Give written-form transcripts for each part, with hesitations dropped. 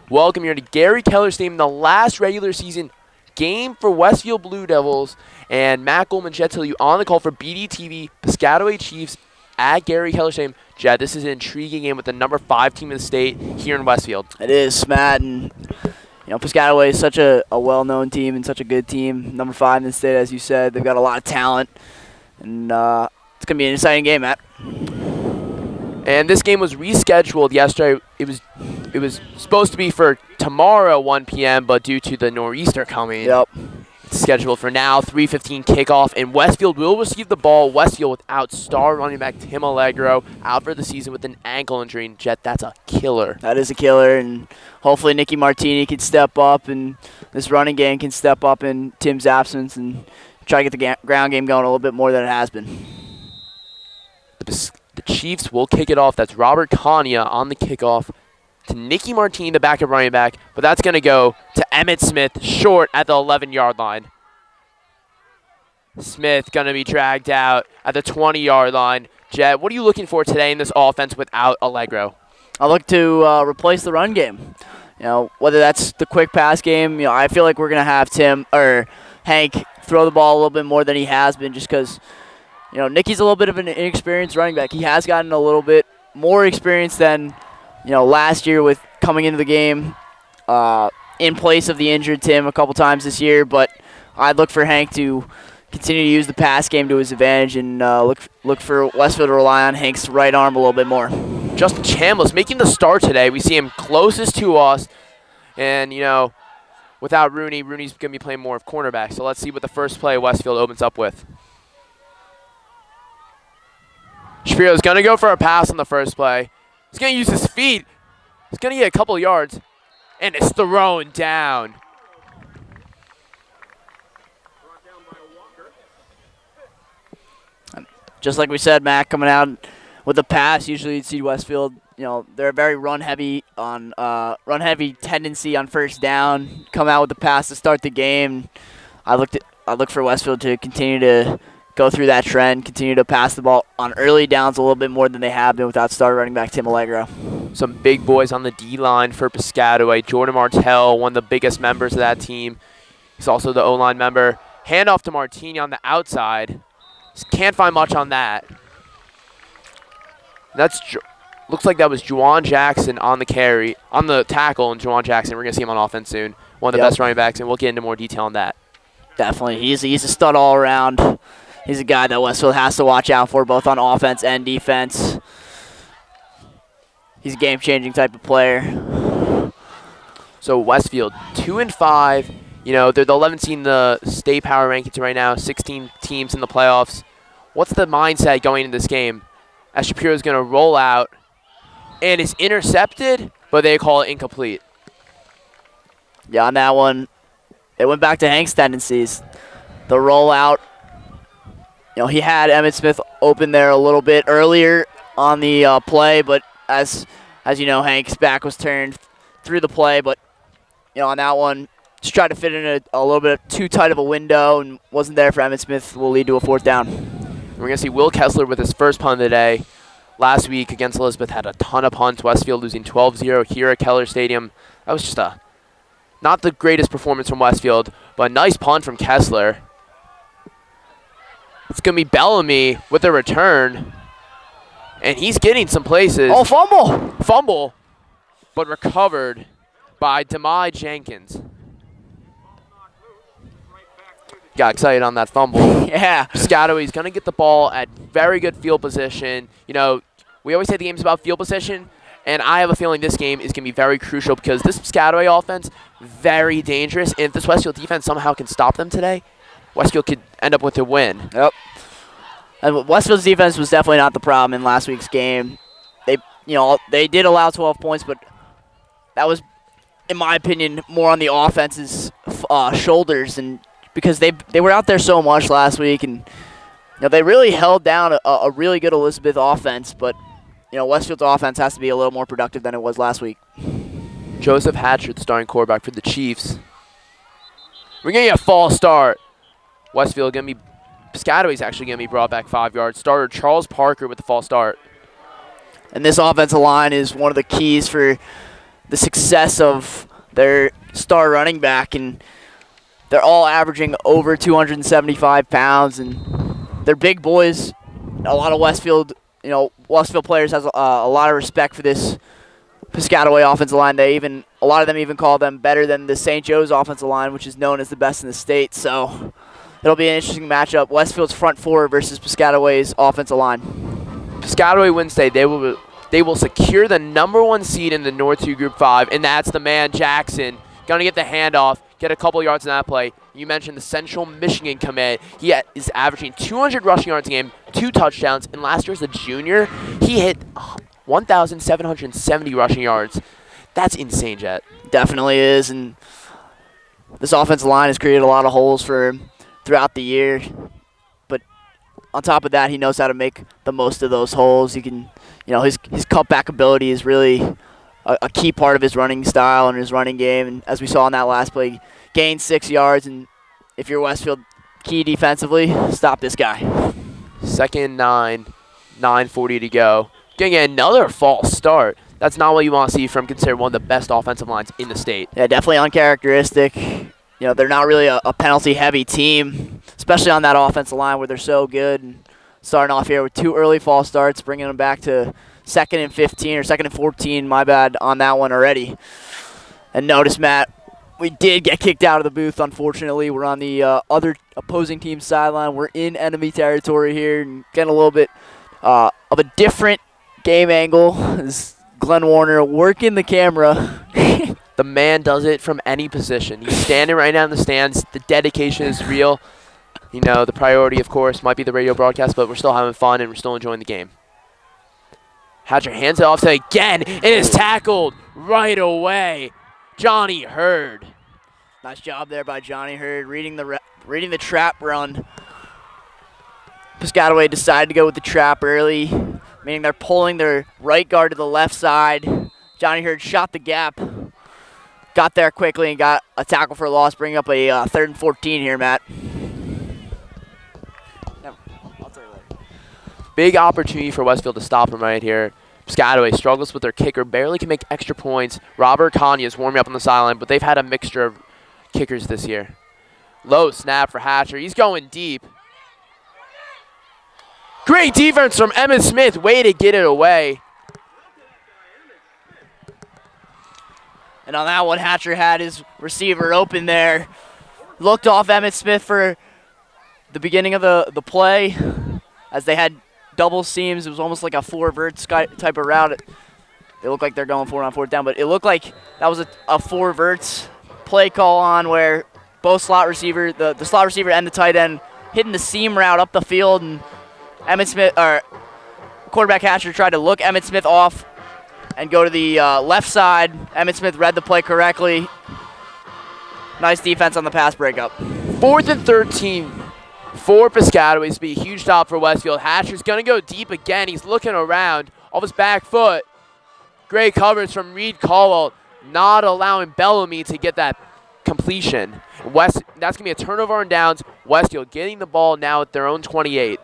Welcome here to Gary Keller Stadium, the last regular season game for Westfield Blue Devils. And Matt Goldman, Jed Tilyou on the call for BDTV, Piscataway Chiefs at Gary Keller Stadium. Jed, this is an intriguing game with the number 5 team in the state here in Westfield. It is, Matt, and Piscataway is such a well-known team and such a good team. Number 5 in the state, as you said. They've got a lot of talent, and it's going to be an exciting game, Matt. And this game was rescheduled yesterday. It was supposed to be for tomorrow, 1 p.m., but due to the nor'easter coming, it's scheduled for now, 3:15 kickoff. And Westfield will receive the ball. Westfield without star running back Tim Allegro out for the season with an ankle injury. And Jet, that's a killer. That is a killer, and hopefully Nicky Martini can step up, and this running game can step up in Tim's absence and try to get the ground game going a little bit more than it has been. The Chiefs will kick it off. That's Robert Kania on the kickoff to Nicky Martini, the backup running back. But that's going to go to Emmett Smith, short at the 11-yard line. Smith going to be dragged out at the 20-yard line. Jet, what are you looking for today in this offense without Allegro? I look to replace the run game. Whether that's the quick pass game. I feel like we're going to have Hank throw the ball a little bit more than he has been, just because Nicky's a little bit of an inexperienced running back. He has gotten a little bit more experience than last year with coming into the game in place of the injured Tim a couple times this year. But I'd look for Hank to continue to use the pass game to his advantage, and look for Westfield to rely on Hank's right arm a little bit more. Justin Chambliss making the start today. We see him closest to us, and without Rooney's going to be playing more of cornerback. So let's see what the first play Westfield opens up with. Shapiro's going to go for a pass on the first play. He's going to use his feet. He's going to get a couple yards, and it's thrown down. Just like we said, Matt, coming out with the pass, usually you'd see Westfield, they're very run-heavy tendency on first down. Come out with the pass to start the game. I look for Westfield to continue to go through that trend, continue to pass the ball on early downs a little bit more than they have been without star running back Tim Allegro. Some big boys on the D-line for Piscataway. Jordan Martell, one of the biggest members of that team. He's also the O-line member. Handoff to Martini on the outside. Can't find much on that. Looks like that was Juwan Jackson on the tackle, and Juwan Jackson, we're going to see him on offense soon. One of the best running backs, and we'll get into more detail on that. Definitely. He's a stud all around. He's a guy that Westfield has to watch out for, both on offense and defense. He's a game-changing type of player. So Westfield, 2-5. They're the 11th team in the state power rankings right now, 16 teams in the playoffs. What's the mindset going into this game? As Shapiro's going to roll out, and it's intercepted, but they call it incomplete. Yeah, on that one, it went back to Hank's tendencies. The rollout. He had Emmett Smith open there a little bit earlier on the play, but as you know, Hank's back was turned through the play. But on that one, just tried to fit in a little bit too tight of a window and wasn't there for Emmett Smith. Will lead to a fourth down. We're going to see Will Kessler with his first punt of the day. Last week against Elizabeth had a ton of punts. Westfield losing 12-0 here at Keller Stadium. That was just not the greatest performance from Westfield, but a nice punt from Kessler. It's going to be Bellamy with a return. And he's getting some places. Oh, fumble! Fumble, but recovered by Demai Jenkins. Got excited on that fumble. Yeah. Piscataway's going to get the ball at very good field position. We always say the game's about field position, and I have a feeling this game is going to be very crucial because this Piscataway offense, very dangerous. And if this Westfield defense somehow can stop them today, Westfield could end up with a win. Yep. And Westfield's defense was definitely not the problem in last week's game. They did allow 12 points, but that was, in my opinion, more on the offense's shoulders, and because they were out there so much last week, and they really held down a really good Elizabeth offense, but Westfield's offense has to be a little more productive than it was last week. Joseph Hatcher, the starting quarterback for the Chiefs. We're going to get a false start. Westfield going to be Piscataway's actually going to be brought back 5 yards. Starter Charles Parker with the false start. And this offensive line is one of the keys for the success of their star running back, and they're all averaging over 275 pounds, and they're big boys. A lot of Westfield players has a lot of respect for this Piscataway offensive line. A lot of them even call them better than the St. Joe's offensive line, which is known as the best in the state. So it'll be an interesting matchup. Westfield's front four versus Piscataway's offensive line. Piscataway Wednesday, they will secure the #1 seed in the North 2 Group 5, and that's the man Jackson. Going to get the handoff, get a couple yards in that play. You mentioned the Central Michigan commit. He is averaging 200 rushing yards a game, 2 touchdowns, and last year as a junior, he hit 1,770 rushing yards. That's insane, Jet. Definitely is, and this offensive line has created a lot of holes for him throughout the year. But on top of that, he knows how to make the most of those holes. He can, his cutback ability is really a key part of his running style and his running game. And as we saw in that last play, gained 6 yards. And if you're Westfield, key defensively, stop this guy. 2nd and 9, 9:40 to go. Getting another false start. That's not what you want to see from considered one of the best offensive lines in the state. Yeah, definitely uncharacteristic. They're not really a penalty-heavy team, especially on that offensive line where they're so good. And starting off here with 2 early false starts, bringing them back to 2nd and 15 or 2nd and 14, my bad, on that one already. And notice, Matt, we did get kicked out of the booth, unfortunately. We're on the other opposing team's sideline. We're in enemy territory here and getting a little bit of a different game angle. Is Glen Warner working the camera. The man does it from any position. He's standing right now in the stands. The dedication is real. The priority, of course, might be the radio broadcast, but we're still having fun and we're still enjoying the game. Hatcher hands it off to again, and is tackled right away. Johnny Hurd. Nice job there by Johnny Hurd, reading the trap run. Piscataway decided to go with the trap early, meaning they're pulling their right guard to the left side. Johnny Hurd shot the gap, got there quickly, and got a tackle for a loss, bringing up a 3rd and 14 here, Matt. I'll tell you later. Big opportunity for Westfield to stop him right here. Piscataway struggles with their kicker, barely can make extra points. Robert Kanye is warming up on the sideline, but they've had a mixture of kickers this year. Low snap for Hatcher. He's going deep. Great defense from Emmett Smith. Way to get it away. And on that one, Hatcher had his receiver open there. Looked off Emmett Smith for the beginning of the play as they had double seams. It was almost like a 4 verts type of route. They look like they're going for it on 4th down, but it looked like that was a 4 verts play call on where both slot receiver, the slot receiver and the tight end, hitting the seam route up the field, and Emmett Smith, or quarterback Hatcher, tried to look Emmett Smith off and go to the left side. Emmett Smith read the play correctly. Nice defense on the pass breakup. 4th and 13 for Piscataway. This will be a huge stop for Westfield. Hatcher's going to go deep again. He's looking around off his back foot. Great coverage from Reed Caldwell, not allowing Bellamy to get that completion. That's going to be a turnover on downs. Westfield getting the ball now at their own 28.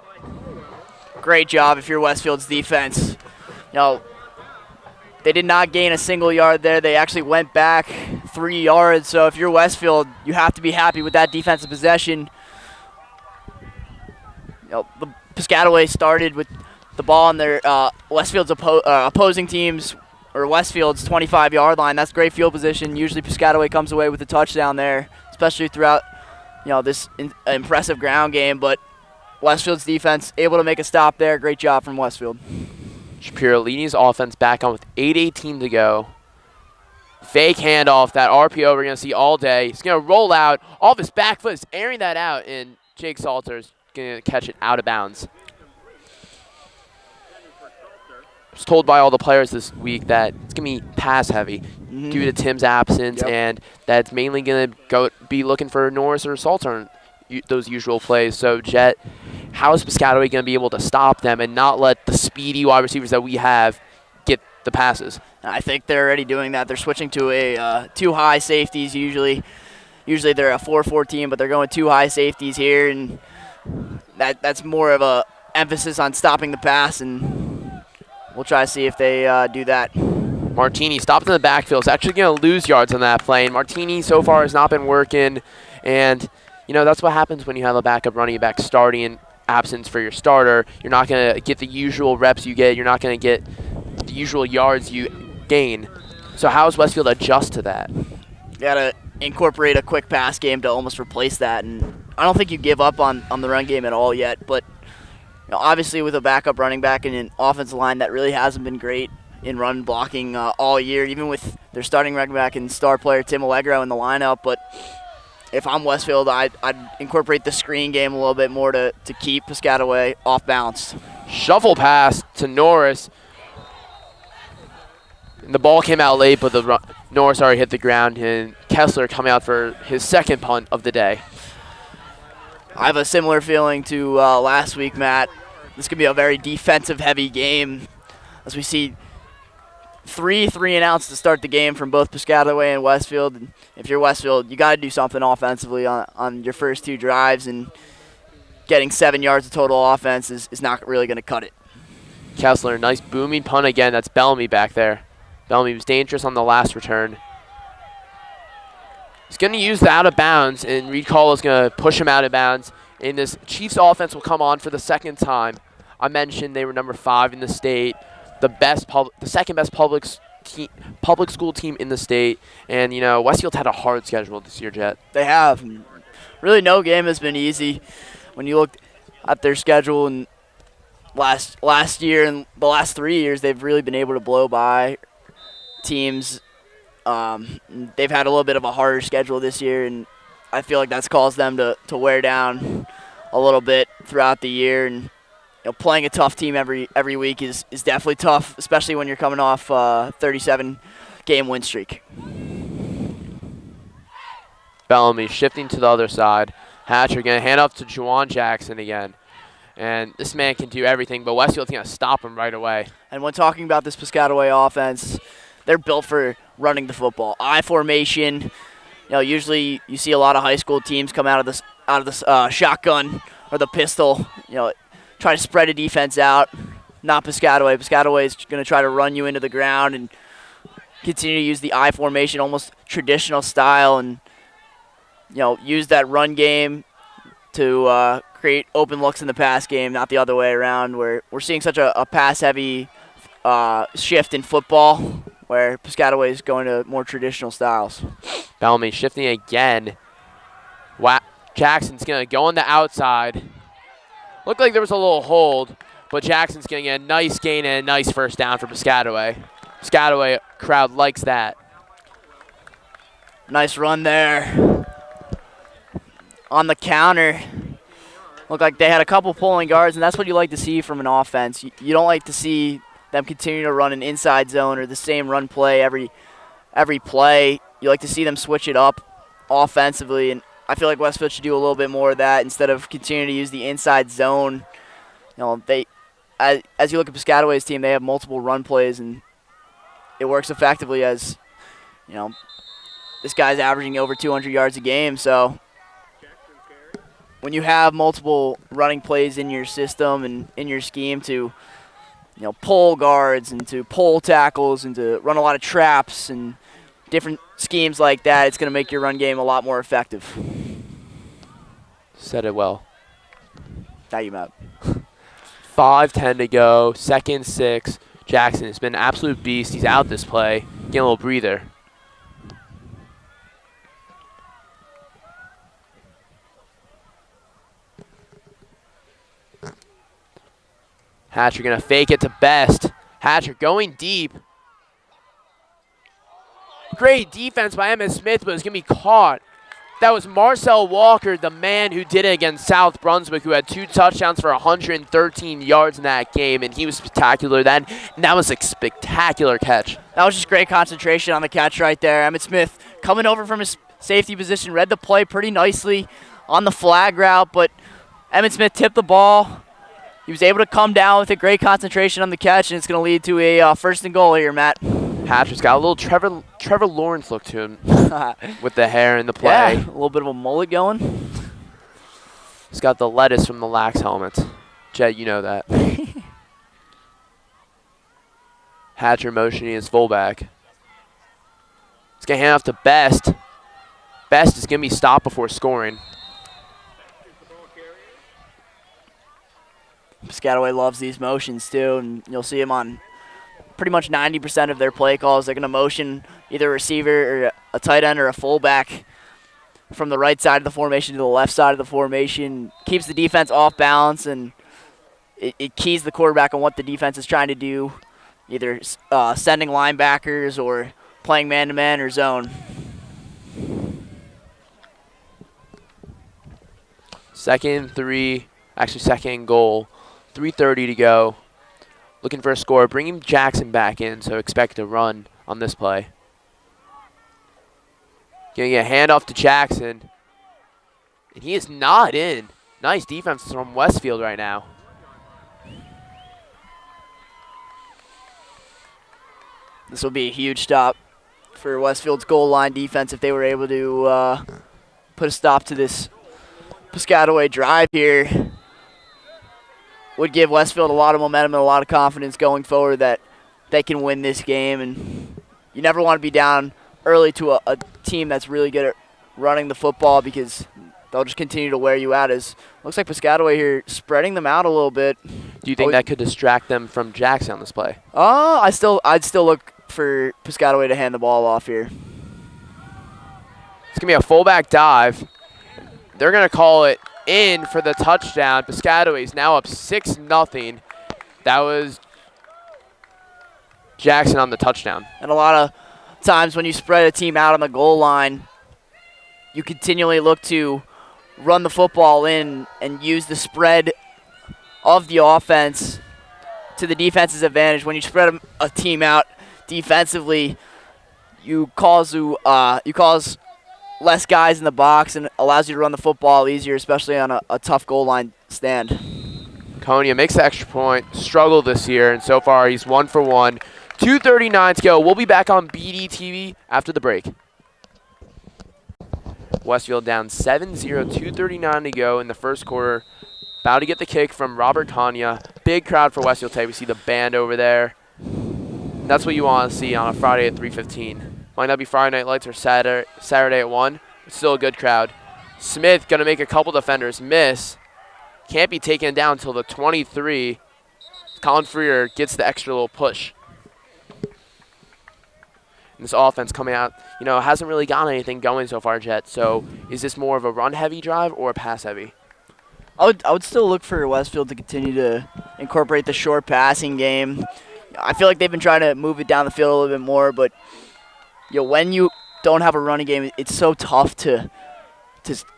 Great job if you're Westfield's defense. They did not gain a single yard there. They actually went back 3 yards. So if you're Westfield, you have to be happy with that defensive possession. The Piscataway started with the ball on their Westfield's opposing teams, or Westfield's 25-yard line. That's great field position. Usually Piscataway comes away with a touchdown there, especially throughout this impressive ground game. But Westfield's defense able to make a stop there. Great job from Westfield. Shapiro-Lini's offense back on with 8:18 to go. Fake handoff, that RPO we're going to see all day. He's going to roll out. Off his back foot is airing that out, and Jake Salter's going to catch it out of bounds. I was told by all the players this week that it's going to be pass heavy due to Tim's absence, and that's mainly going to be looking for Norris or Salter on those usual plays. So, Jet, how is Piscataway going to be able to stop them and not let the speedy wide receivers that we have get the passes? I think they're already doing that. They're switching to a 2 high safeties usually. Usually they're a 4-4 team, but they're going 2 high safeties here, and that's more of a emphasis on stopping the pass, and we'll try to see if they do that. Martini stopped in the backfield. Is actually going to lose yards on that play. And Martini so far has not been working. And, that's what happens when you have a backup running back starting in absence for your starter. You're not going to get the usual reps you get. You're not going to get the usual yards you gain. So how does Westfield adjust to that? You got to incorporate a quick pass game to almost replace that. And I don't think you give up on the run game at all yet. But obviously with a backup running back and an offensive line that really hasn't been great in run blocking all year, even with their starting running back and star player Tim Allegro in the lineup. But if I'm Westfield, I'd incorporate the screen game a little bit more to keep Piscataway off balance. Shuffle pass to Norris. And the ball came out late, but Norris already hit the ground, and Kessler coming out for his second punt of the day. I have a similar feeling to last week, Matt. This could be a very defensive-heavy game as we see three and outs to start the game from both Piscataway and Westfield. And if you're Westfield, you got to do something offensively on your first two drives, and getting 7 yards of total offense is not really going to cut it. Kessler, nice booming punt again. That's Bellamy back there. Bellamy was dangerous on the last return. He's going to use the out of bounds, and Reed Call is going to push him out of bounds. And this Chiefs offense will come on for the second time. I mentioned they were number 5 in the state, the second best public school team in the state. And Westfield's had a hard schedule this year, Jet. They have. Really, no game has been easy. When you look at their schedule and last year and the last 3 years, they've really been able to blow by teams. They've had a little bit of a harder schedule this year, and I feel like that's caused them to wear down a little bit throughout the year. And playing a tough team every week is definitely tough, especially when you're coming off a 37-game win streak. Bellamy shifting to the other side. Hatcher going to hand off to Juwan Jackson again. And this man can do everything, but Westfield's going to stop him right away. And when talking about this Piscataway offense, they're built for running the football. I formation. Usually you see a lot of high school teams come out of this shotgun or the pistol. Try to spread a defense out. Not Piscataway. Piscataway is going to try to run you into the ground and continue to use the I formation, almost traditional style, and use that run game to create open looks in the pass game, not the other way around, where we're seeing such a pass-heavy shift in football, where Piscataway is going to more traditional styles. Bellamy shifting again. Jackson's going to go on the outside. Looked like there was a little hold, but Jackson's getting a nice gain and a nice first down for Piscataway. Piscataway crowd likes that. Nice run there. On the counter, looked like they had a couple pulling guards, and that's what you like to see from an offense. You don't like to see them continue to run an inside zone or the same run play every play. You like to see them switch it up offensively, and I feel like Westfield should do a little bit more of that instead of continuing to use the inside zone. As you look at Piscataway's team, they have multiple run plays, and it works effectively as, this guy's averaging over 200 yards a game. So when you have multiple running plays in your system and in your scheme to, pull guards and to pull tackles and to run a lot of traps and different schemes like that, it's going to make your run game a lot more effective. Said it well. Thank you, Matt. 5:10 to go, 2nd 6. Jackson has been an absolute beast. He's out this play. Getting a little breather. Hatcher going to fake it to Best. Hatcher going deep. Great defense by Emmett Smith, but it's going to be caught. That was Marcel Walker, the man who did it against South Brunswick, who had 2 touchdowns for 113 yards in that game, and he was spectacular then. And that was a spectacular catch. That was just great concentration on the catch right there. Emmett Smith coming over from his safety position, read the play pretty nicely on the flag route, but Emmett Smith tipped the ball. He was able to come down with a great concentration on the catch, and it's going to lead to a 1st and goal here, Matt. Hatcher's got a little Trevor Lawrence look to him with the hair and the play. Yeah, a little bit of a mullet going. He's got the lettuce from the Lax helmets. Jet, you know that. Hatcher motioning his fullback. He's going to hand off to Best. Best is going to be stopped before scoring. Piscataway loves these motions too, and you'll see him on pretty much 90% of their play calls. They're going to motion either a receiver or a tight end or a fullback from the right side of the formation to the left side of the formation. Keeps the defense off balance, and it keys the quarterback on what the defense is trying to do, either sending linebackers or playing man-to-man or zone. Second and goal. 3:30 to go. Looking for a score. Bringing Jackson back in, so expect a run on this play. Getting a handoff to Jackson. And he is not in. Nice defense from Westfield right now. This will be a huge stop for Westfield's goal line defense if they were able to put a stop to this Piscataway drive here. Would give Westfield a lot of momentum and a lot of confidence going forward that they can win this game. And you never want to be down early to a team that's really good at running the football, because they'll just continue to wear you out. As looks like Piscataway here spreading them out a little bit. Do you think that could distract them from Jackson on this play? I'd still look for Piscataway to hand the ball off here. It's going to be a fullback dive. They're going to call it in for the touchdown. Piscataway's now up 6-0. That was Jackson on the touchdown. And a lot of times when you spread a team out on the goal line, you continually look to run the football in and use the spread of the offense to the defense's advantage. When you spread a team out defensively, you cause less guys in the box and allows you to run the football easier, especially on a tough goal line stand. Konya makes the extra point, struggled this year, and so far he's 1 for 1. 2:39 to go. We'll be back on BDTV after the break. Westfield down 7-0, 2:39 to go in the first quarter. About to get the kick from Robert Konya. Big crowd for Westfield today. We see the band over there. That's what you want to see on a Friday at 3:15. Might not be Friday Night Lights or Saturday at 1. But still a good crowd. Smith going to make a couple defenders miss. Can't be taken down until the 23. Colin Freer gets the extra little push. And this offense coming out, hasn't really gotten anything going so far yet. So is this more of a run-heavy drive or a pass-heavy? I would still look for Westfield to continue to incorporate the short passing game. I feel like they've been trying to move it down the field a little bit more, but when you don't have a running game, it's so tough to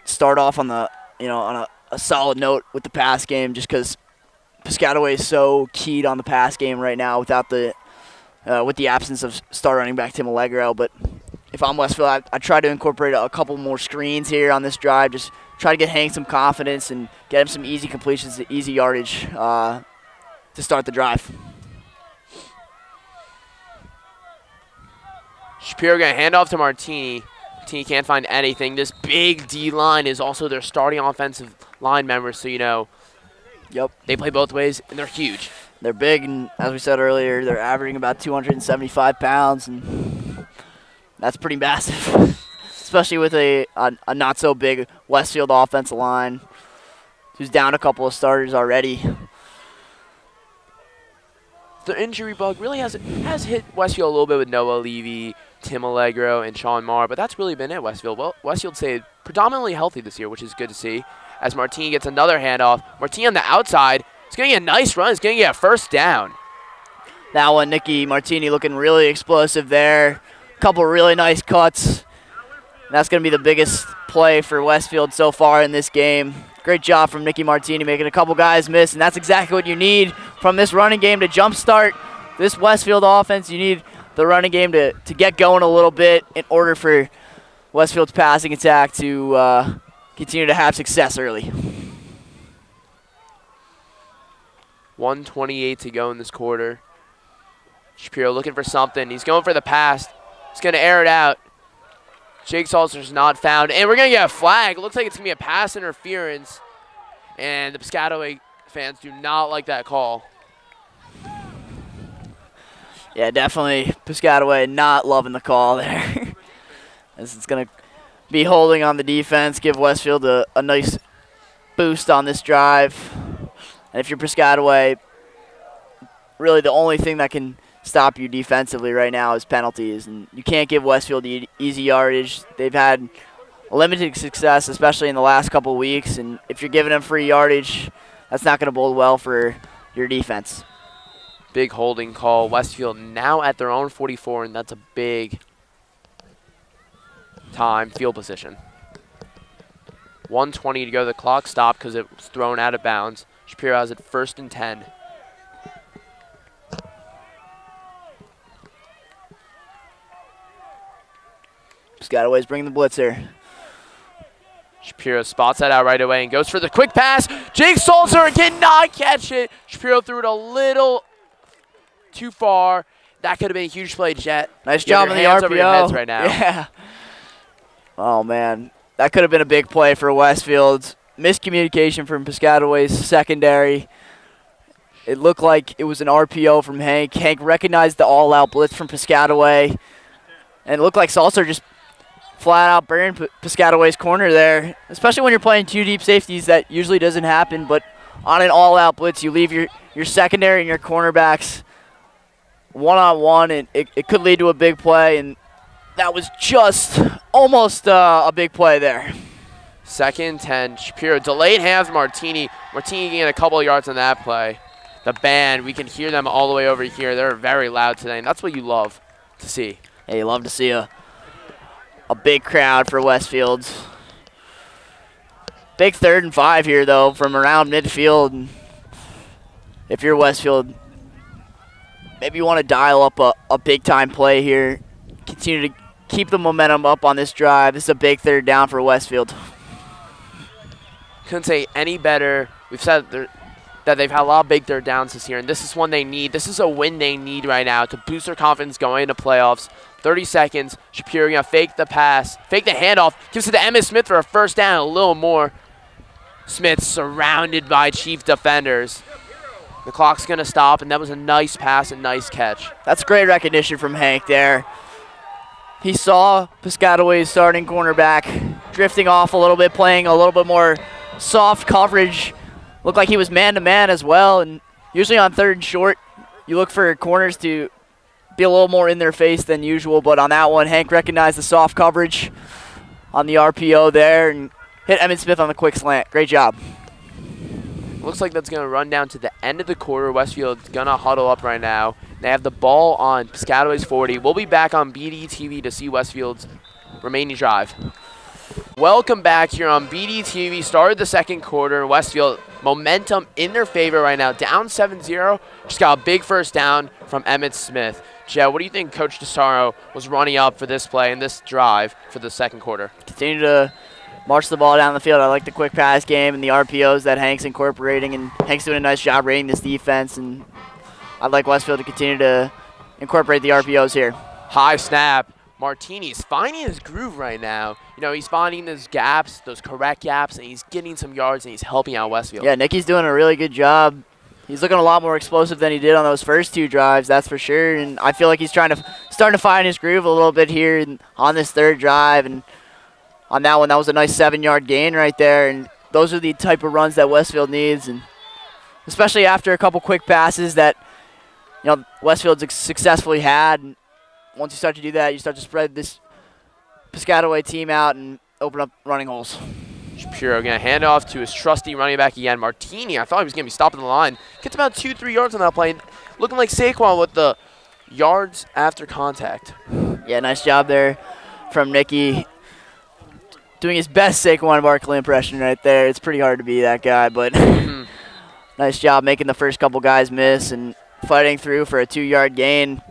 start off on the on a solid note with the pass game, just because Piscataway is so keyed on the pass game right now without with the absence of star running back Tim Allegro. But if I'm Westfield, I try to incorporate a couple more screens here on this drive, just try to get Hank some confidence and get him some easy completions, easy yardage to start the drive. Shapiro going to hand off to Martini. Martini can't find anything. This big D-line is also their starting offensive line member, so Yep. They play both ways, and they're huge. They're big, and as we said earlier, they're averaging about 275 pounds, and that's pretty massive, especially with a not-so-big Westfield offensive line who's down a couple of starters already. The injury bug really has hit Westfield a little bit with Noah Levy, Tim Allegro, and Sean Marr, but that's really been it, Westfield. Well, Westfield stayed predominantly healthy this year, which is good to see, as Martini gets another handoff. Martini on the outside. He's going to get a nice run. He's going to get a first down. That one, Nicky Martini looking really explosive there. Couple really nice cuts. That's going to be the biggest play for Westfield so far in this game. Great job from Nicky Martini making a couple guys miss, and that's exactly what you need from this running game to jumpstart this Westfield offense. You need the running game to get going a little bit in order for Westfield's passing attack to continue to have success early. 1:28 to go in this quarter. Shapiro looking for something. He's going for the pass. He's going to air it out. Jake Salzer's not found. And we're going to get a flag. It looks like it's going to be a pass interference. And the Piscataway fans do not like that call. Yeah, definitely Piscataway not loving the call there. This is going to be holding on the defense, give Westfield a nice boost on this drive. And if you're Piscataway, really the only thing that can stop you defensively right now is penalties. And you can't give Westfield easy yardage. They've had limited success, especially in the last couple of weeks. And if you're giving them free yardage, that's not going to bode well for your defense. Big holding call. Westfield now at their own 44, and that's a big time field position. 1:20 to go. The clock stopped because it was thrown out of bounds. Shapiro has it 1st and 10. Piscataway's bringing the blitz here. Shapiro spots that out right away and goes for the quick pass. Jake Salzer cannot catch it. Shapiro threw it a little too far. That could have been a huge play, Jet. Nice job on the RPO. Over your heads right now. Yeah. Oh, man. That could have been a big play for Westfield. Miscommunication from Piscataway's secondary. It looked like it was an RPO from Hank. Hank recognized the all-out blitz from Piscataway. And it looked like Salzer just flat out burned Piscataway's corner there, especially when you're playing two deep safeties. That usually doesn't happen, but on an all-out blitz, you leave your secondary and your cornerbacks one-on-one, and it could lead to a big play, and that was just almost a big play there. 2nd and 10. Shapiro delayed hands Martini. Martini getting a couple of yards on that play. The band, we can hear them all the way over here. They're very loud today, and that's what you love to see. Yeah, you love to see a big crowd for Westfield. Big 3rd and 5 here, though, from around midfield. If you're Westfield, maybe you want to dial up a big-time play here. Continue to keep the momentum up on this drive. This is a big 3rd down for Westfield. Couldn't say any better. We've said that they've had a lot of big 3rd downs this year, and this is one they need. This is a win they need right now to boost their confidence going into playoffs. 30 seconds. Shapiro going to fake the pass, fake the handoff, gives it to Emmett Smith for a 1st down, a little more. Smith surrounded by Chief defenders. The clock's going to stop, and that was a nice pass and nice catch. That's great recognition from Hank there. He saw Piscataway's starting cornerback drifting off a little bit, playing a little bit more soft coverage. Looked like he was man-to-man as well, and usually on 3rd and short, you look for corners to be a little more in their face than usual, but on that one, Hank recognized the soft coverage on the RPO there and hit Emmett Smith on the quick slant. Great job. Looks like that's going to run down to the end of the quarter. Westfield's going to huddle up right now. They have the ball on Piscataway's 40. We'll be back on BDTV to see Westfield's remaining drive. Welcome back here on BDTV. Started the 2nd quarter. Westfield momentum in their favor right now. Down 7-0. Just got a big 1st down from Emmett Smith. Joe, what do you think Coach DeSaro was running up for this play and this drive for the 2nd quarter? Continue to march the ball down the field. I like the quick pass game and the RPOs that Hank's incorporating, and Hank's doing a nice job rating this defense, and I'd like Westfield to continue to incorporate the RPOs here. High snap. Martini's finding his groove right now. You know, he's finding those gaps, those correct gaps, and he's getting some yards, and he's helping out Westfield. Yeah, Nicky's doing a really good job. He's looking a lot more explosive than he did on those first 2 drives, that's for sure. And I feel like he's starting to find his groove a little bit here on this 3rd drive. And on that one, that was a nice 7-yard gain right there. And those are the type of runs that Westfield needs, and especially after a couple quick passes that Westfield's successfully had. And once you start to do that, you start to spread this Piscataway team out and open up running holes. Shapiro going to hand off to his trusty running back again. Martini, I thought he was going to be stopping the line. Gets about 2-3 yards on that play. Looking like Saquon with the yards after contact. Yeah, nice job there from Nicky. Doing his best Saquon Barkley impression right there. It's pretty hard to be that guy, but nice job making the first couple guys miss and fighting through for a 2-yard gain.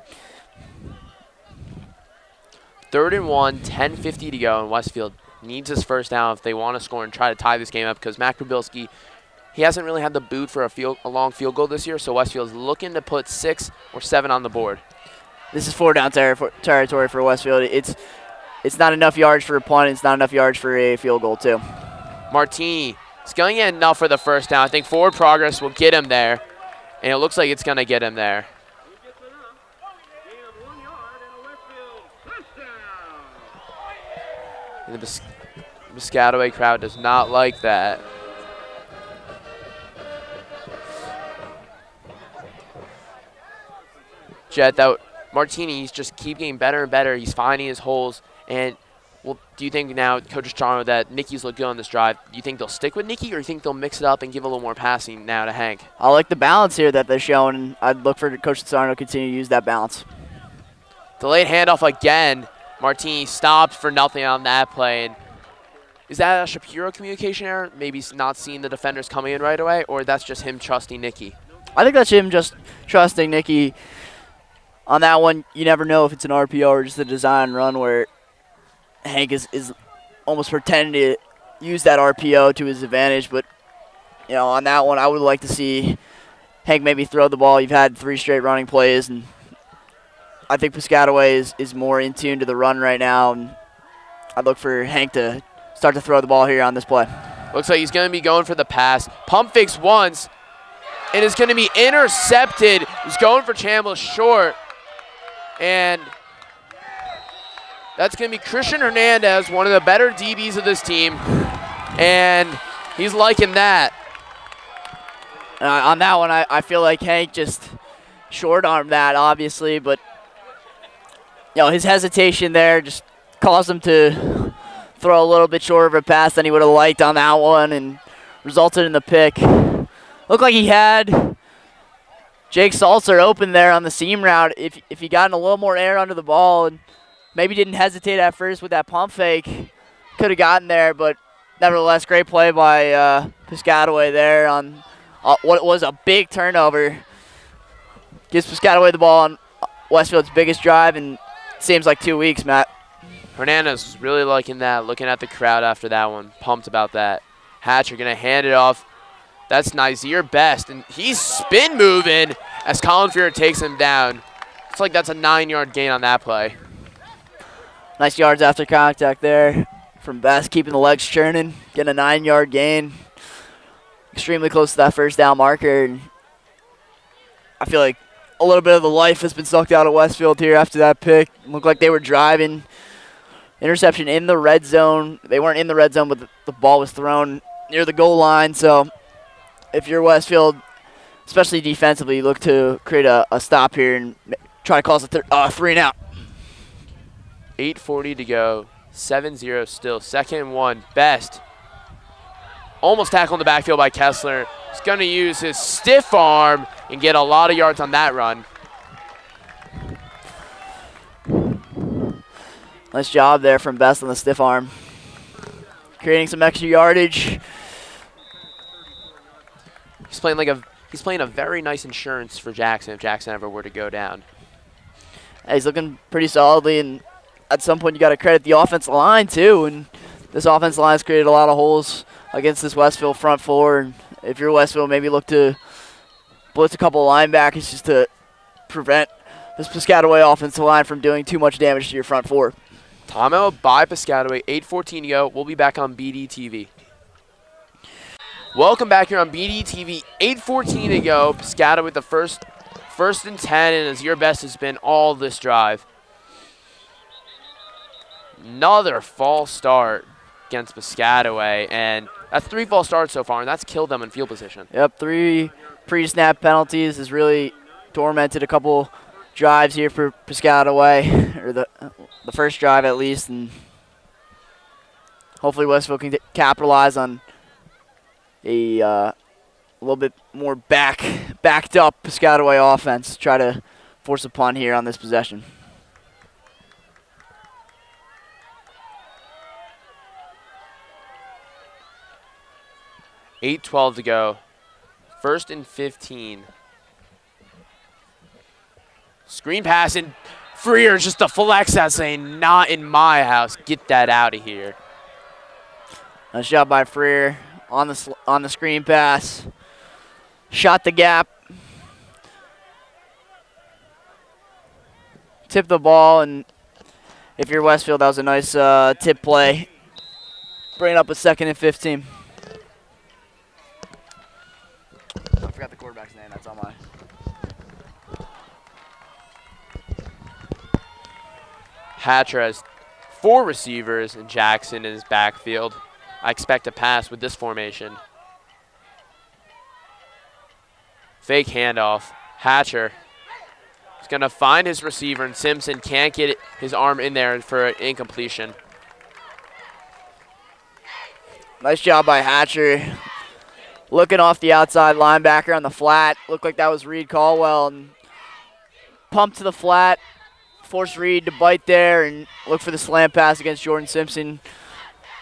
3rd and 1, 10:50 to go, and Westfield needs his 1st down if they want to score and try to tie this game up, because Matt Krabilski, he hasn't really had the boot for a long field goal this year, so Westfield's looking to put 6 or 7 on the board. This is 4-down territory for Westfield. It's not enough yards for a punt. It's not enough yards for a field goal, too. Martini is going to get enough for the 1st down. I think forward progress will get him there, and it looks like it's going to get him there. And the Piscataway crowd does not like that. Jet, that Martini's just keep getting better and better. He's finding his holes. And well, do you think now, Coach Estrano, that Nicky's looked good on this drive? Do you think they'll stick with Nicky, or do you think they'll mix it up and give a little more passing now to Hank? I like the balance here that they're showing. I'd look for Coach Estrano to continue to use that balance. Delayed handoff again. Martini stopped for nothing on that play. And is that a Shapiro communication error? Maybe not seeing the defenders coming in right away, or that's just him trusting Nicky? I think that's him just trusting Nicky. On that one, you never know if it's an RPO or just a design run where Hank is almost pretending to use that RPO to his advantage. But, you know, on that one, I would like to see Hank maybe throw the ball. You've had 3 straight running plays, and I think Piscataway is more in tune to the run right now. And I'd look for Hank to start to throw the ball here on this play. Looks like he's going to be going for the pass. Pump fakes once, and it's going to be intercepted. He's going for Chambliss short. And that's going to be Christian Hernandez, one of the better DBs of this team. And he's liking that. On that one, I feel like Hank just short-armed that, obviously. But, you know, his hesitation there just caused him to throw a little bit short of a pass than he would have liked on that one and resulted in the pick. Looked like he had Jake Salzer open there on the seam route. If he got in a little more air under the ball and maybe didn't hesitate at first with that pump fake, could have gotten there. But nevertheless, great play by Piscataway there on what was a big turnover. Gives Piscataway the ball on Westfield's biggest drive in seems like 2 weeks, Matt. Hernandez was really liking that, looking at the crowd after that one. Pumped about that. Hatcher going to hand it off. That's Nazir Best, and he's spin moving as Colin Fear takes him down. It's like that's a 9-yard gain on that play. Nice yards after contact there from Best, keeping the legs churning, getting a 9-yard gain. Extremely close to that first down marker. And I feel like a little bit of the life has been sucked out of Westfield here after that pick. Looked like they were driving. Interception in the red zone. They weren't in the red zone, but the ball was thrown near the goal line. So if you're Westfield, especially defensively, you look to create a stop here and try to cause a 3 and out. 8:40 to go. 7-0 still. 2nd and 1. Best. Almost tackled in the backfield by Kessler. He's going to use his stiff arm and get a lot of yards on that run. Nice job there from Best on the stiff arm. Creating some extra yardage. He's playing a very nice insurance for Jackson if Jackson ever were to go down. He's looking pretty solidly, and at some point you got to credit the offensive line too. And this offensive line has created a lot of holes against this Westfield front four. And if you're Westfield, maybe look to blitz a couple of linebackers just to prevent this Piscataway offensive line from doing too much damage to your front four. Timeout by Piscataway. 8:14 to go. We'll be back on BDTV. Welcome back here on BDTV. 8:14 to go. Piscataway with the first and 10, and Nazir Best has been all this drive. Another false start against Piscataway, and that's 3 false starts so far, and that's killed them in field position. Yep, 3 pre-snap penalties has really tormented a couple drives here for Piscataway, or the first drive at least, and hopefully Westfield can capitalize on a little bit more backed up Piscataway offense. Try to force a punt here on this possession. $8:12 to go. 1st and 15. Screen pass, and Freer just a flex that saying, not in my house. Get that out of here. Nice job by Freer on the screen pass. Shot the gap. Tipped the ball, and if you're Westfield, that was a nice tip play. Bring up a 2nd and 15. I forgot the quarterback's name. That's on my. Hatcher has 4 receivers, and Jackson in his backfield. I expect a pass with this formation. Fake handoff. Hatcher is going to find his receiver, and Simpson can't get his arm in there for an incompletion. Nice job by Hatcher. Looking off the outside linebacker on the flat. Looked like that was Reed Caldwell. And pumped to the flat. Forced Reed to bite there and look for the slant pass against Jordan Simpson.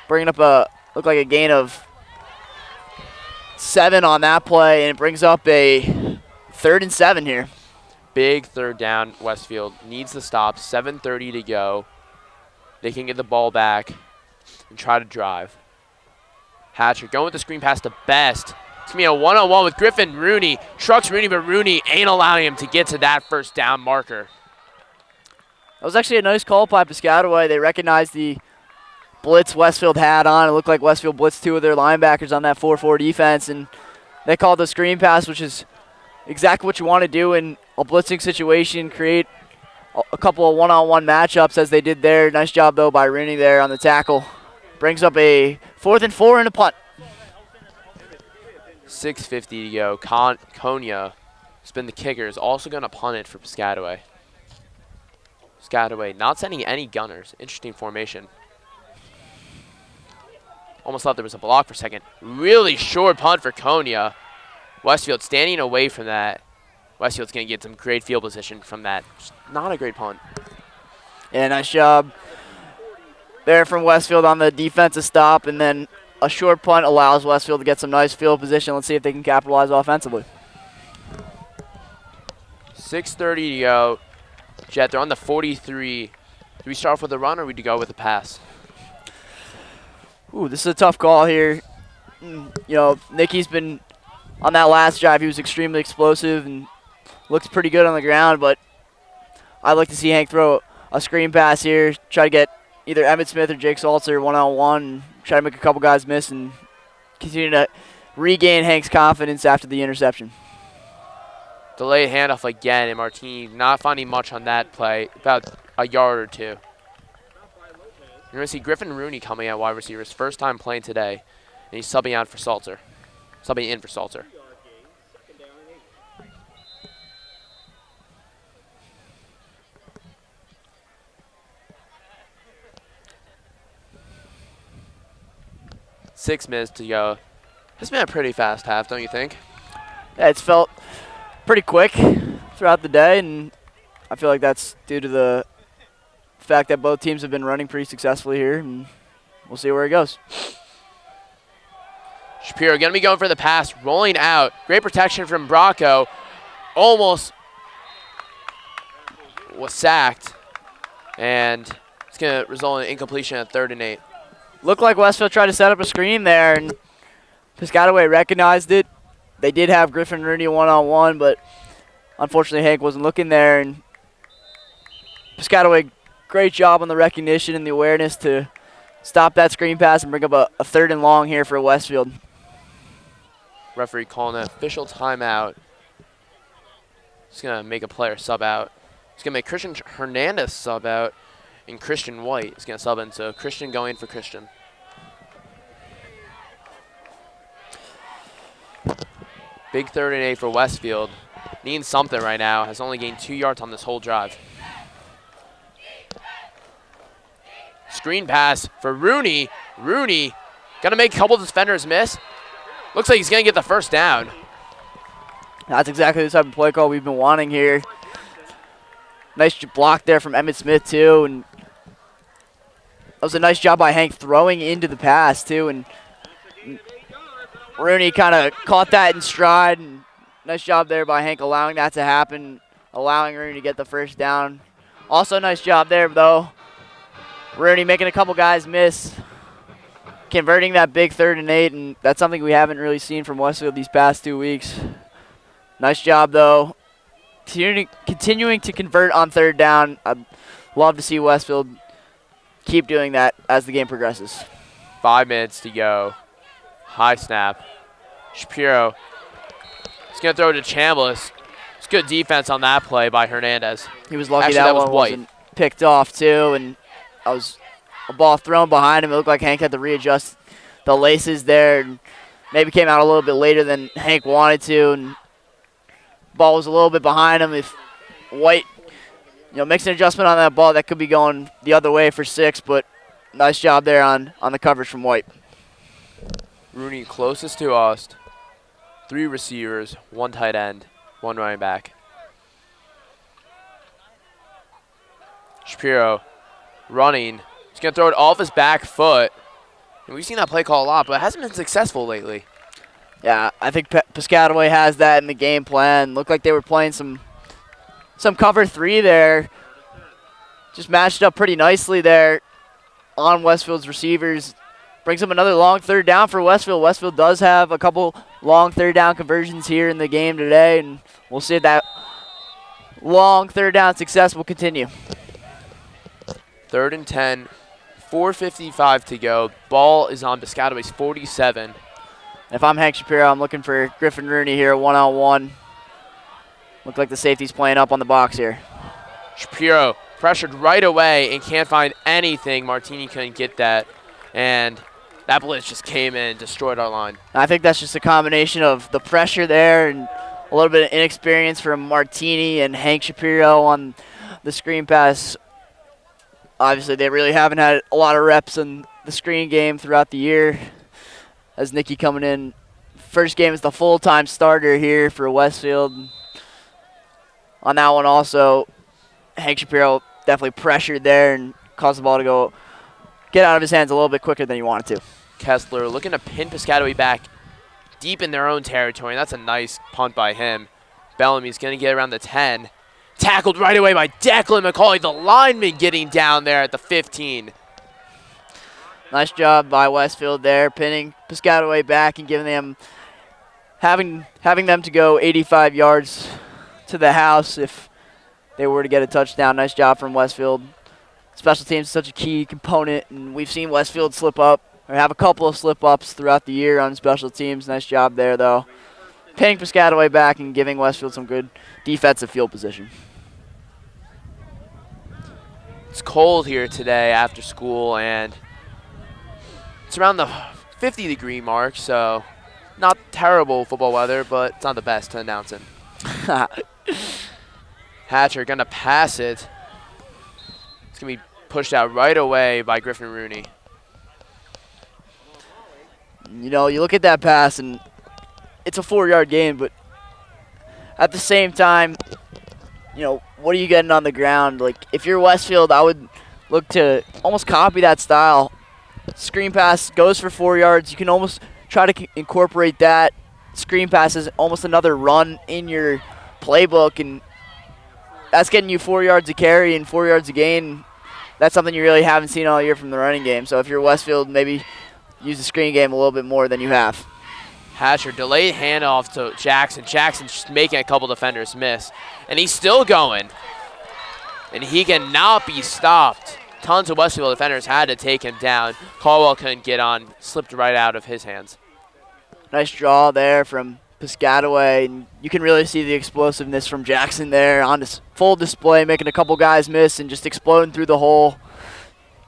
Bringing up looked like a gain of 7 on that play, and it brings up a 3rd and 7 here. Big 3rd down. Westfield needs to stop. 7:30 to go. They can get the ball back and try to drive. Hatcher going with the screen pass to Best. It's going to be a one-on-one with Griffin Rooney. Trucks Rooney, but Rooney ain't allowing him to get to that 1st down marker. That was actually a nice call by Piscataway. They recognized the blitz Westfield had on. It looked like Westfield blitzed 2 of their linebackers on that 4-4 defense, and they called the screen pass, which is exactly what you want to do in a blitzing situation, create a couple of one-on-one matchups as they did there. Nice job, though, by Rooney there on the tackle. Brings up a 4th and 4 and a punt. 6:50 to go. Konya has been the kicker. Is also going to punt it for Piscataway. Piscataway not sending any gunners. Interesting formation. Almost thought there was a block for a second. Really short punt for Konya. Westfield standing away from that. Westfield's going to get some great field position from that. Just not a great punt. Yeah, nice job there from Westfield on the defensive stop, and then a short punt allows Westfield to get some nice field position. Let's see if they can capitalize offensively. 6:30 to go. Jet, they're on the 43. Do we start off with a run, or do we go with a pass? Ooh, this is a tough call here. You know, Nicky's been on that last drive. He was extremely explosive and looks pretty good on the ground, but I'd like to see Hank throw a screen pass here, try to get either Emmett Smith or Jake Salter one-on-one, try to make a couple guys miss and continue to regain Hank's confidence after the interception. Delayed handoff again, and Martini not finding much on that play, about a yard or 2. You're going to see Griffin Rooney coming at wide receivers, first time playing today, and he's subbing in for Salter. 6 minutes to go. This has been a pretty fast half, don't you think? Yeah, it's felt pretty quick throughout the day, and I feel like that's due to the fact that both teams have been running pretty successfully here, and we'll see where it goes. Shapiro going to be going for the pass, rolling out. Great protection from Bracco. Almost was sacked, and it's going to result in incompletion at 3rd and 8. Looked like Westfield tried to set up a screen there, and Piscataway recognized it. They did have Griffin Rooney one-on-one, but unfortunately Hank wasn't looking there. And Piscataway, great job on the recognition and the awareness to stop that screen pass and bring up a 3rd and long here for Westfield. Referee calling an official timeout. He's going to make a player sub out. He's going to make Christian Hernandez sub out, and Christian White is going to sub in. So Christian going for Christian. Big 3rd and 8 for Westfield. Needing something right now. Has only gained 2 yards on this whole drive. Screen pass for Rooney. Rooney going to make a couple defenders miss. Looks like he's going to get the 1st down. That's exactly the type of play call we've been wanting here. Nice block there from Emmett Smith, too. And that was a nice job by Hank throwing into the pass, too. And Rooney kind of caught that in stride. And nice job there by Hank allowing that to happen, allowing Rooney to get the 1st down. Also nice job there, though. Rooney making a couple guys miss, converting that big 3rd and 8, and that's something we haven't really seen from Westfield these past 2 weeks. Nice job, though. Continuing to convert on 3rd down. I'd love to see Westfield keep doing that as the game progresses. 5 minutes to go. High snap. Shapiro is going to throw it to Chambliss. It's good defense on that play by Hernandez. He was lucky Actually, that was one White. wasn't picked off, too, and that was a ball thrown behind him. It looked like Hank had to readjust the laces there, and maybe came out a little bit later than Hank wanted to, and ball was a little bit behind him. If White, makes an adjustment on that ball, that could be going the other way for 6, but nice job there on the coverage from White. Rooney closest to us. 3 receivers, 1 tight end, 1 running back. Shapiro running. He's going to throw it off his back foot. And we've seen that play call a lot, but it hasn't been successful lately. Yeah, I think Piscataway has that in the game plan. Looked like they were playing some cover 3 there. Just matched up pretty nicely there on Westfield's receivers. Brings up another long 3rd down for Westfield. Westfield does have a couple long 3rd down conversions here in the game today, and we'll see if that long 3rd down success will continue. 3rd and 10, 4:55 to go. Ball is on Piscataway's 47. If I'm Hank Shapiro, I'm looking for Griffin Rooney here, one-on-one. Look like the safety's playing up on the box here. Shapiro pressured right away and can't find anything. Martini couldn't get that, and that blitz just came in and destroyed our line. I think that's just a combination of the pressure there and a little bit of inexperience from Martini and Hank Shapiro on the screen pass. Obviously, they really haven't had a lot of reps in the screen game throughout the year. As Nicky coming in, first game is the full-time starter here for Westfield. On that one also, Hank Shapiro definitely pressured there and caused the ball to get out of his hands a little bit quicker than he wanted to. Kessler looking to pin Piscataway back deep in their own territory, and that's a nice punt by him. Bellamy's going to get around the 10. Tackled right away by Declan McCauley, the lineman getting down there at the 15. Nice job by Westfield there, pinning Piscataway back and giving them, having them to go 85 yards to the house if they were to get a touchdown. Nice job from Westfield. Special teams is such a key component, and we've seen Westfield slip up, or have a couple of slip-ups throughout the year on special teams. Nice job there, though. Pinning Piscataway back and giving Westfield some good defensive field position. It's cold here today after school, and it's around the 50-degree mark, so not terrible football weather, but it's not the best to announce it. Hatcher going to pass it. It's going to be pushed out right away by Griffin Rooney. You look at that pass, and it's a 4-yard gain, but at the same time, what are you getting on the ground? Like, if you're Westfield, I would look to almost copy that style. Screen pass goes for 4 yards. You can almost try to incorporate that screen pass as almost another run in your playbook, and that's getting you 4 yards a carry and 4 yards a gain. That's something you really haven't seen all year from the running game. So if you're Westfield, maybe use the screen game a little bit more than you have. Hatcher delayed handoff to Jackson. Jackson just making a couple defenders miss. And he's still going. And he cannot be stopped. Tons of Westfield defenders had to take him down. Caldwell couldn't get on. Slipped right out of his hands. Nice draw there from Piscataway. And you can really see the explosiveness from Jackson there on this full display, making a couple guys miss and just exploding through the hole.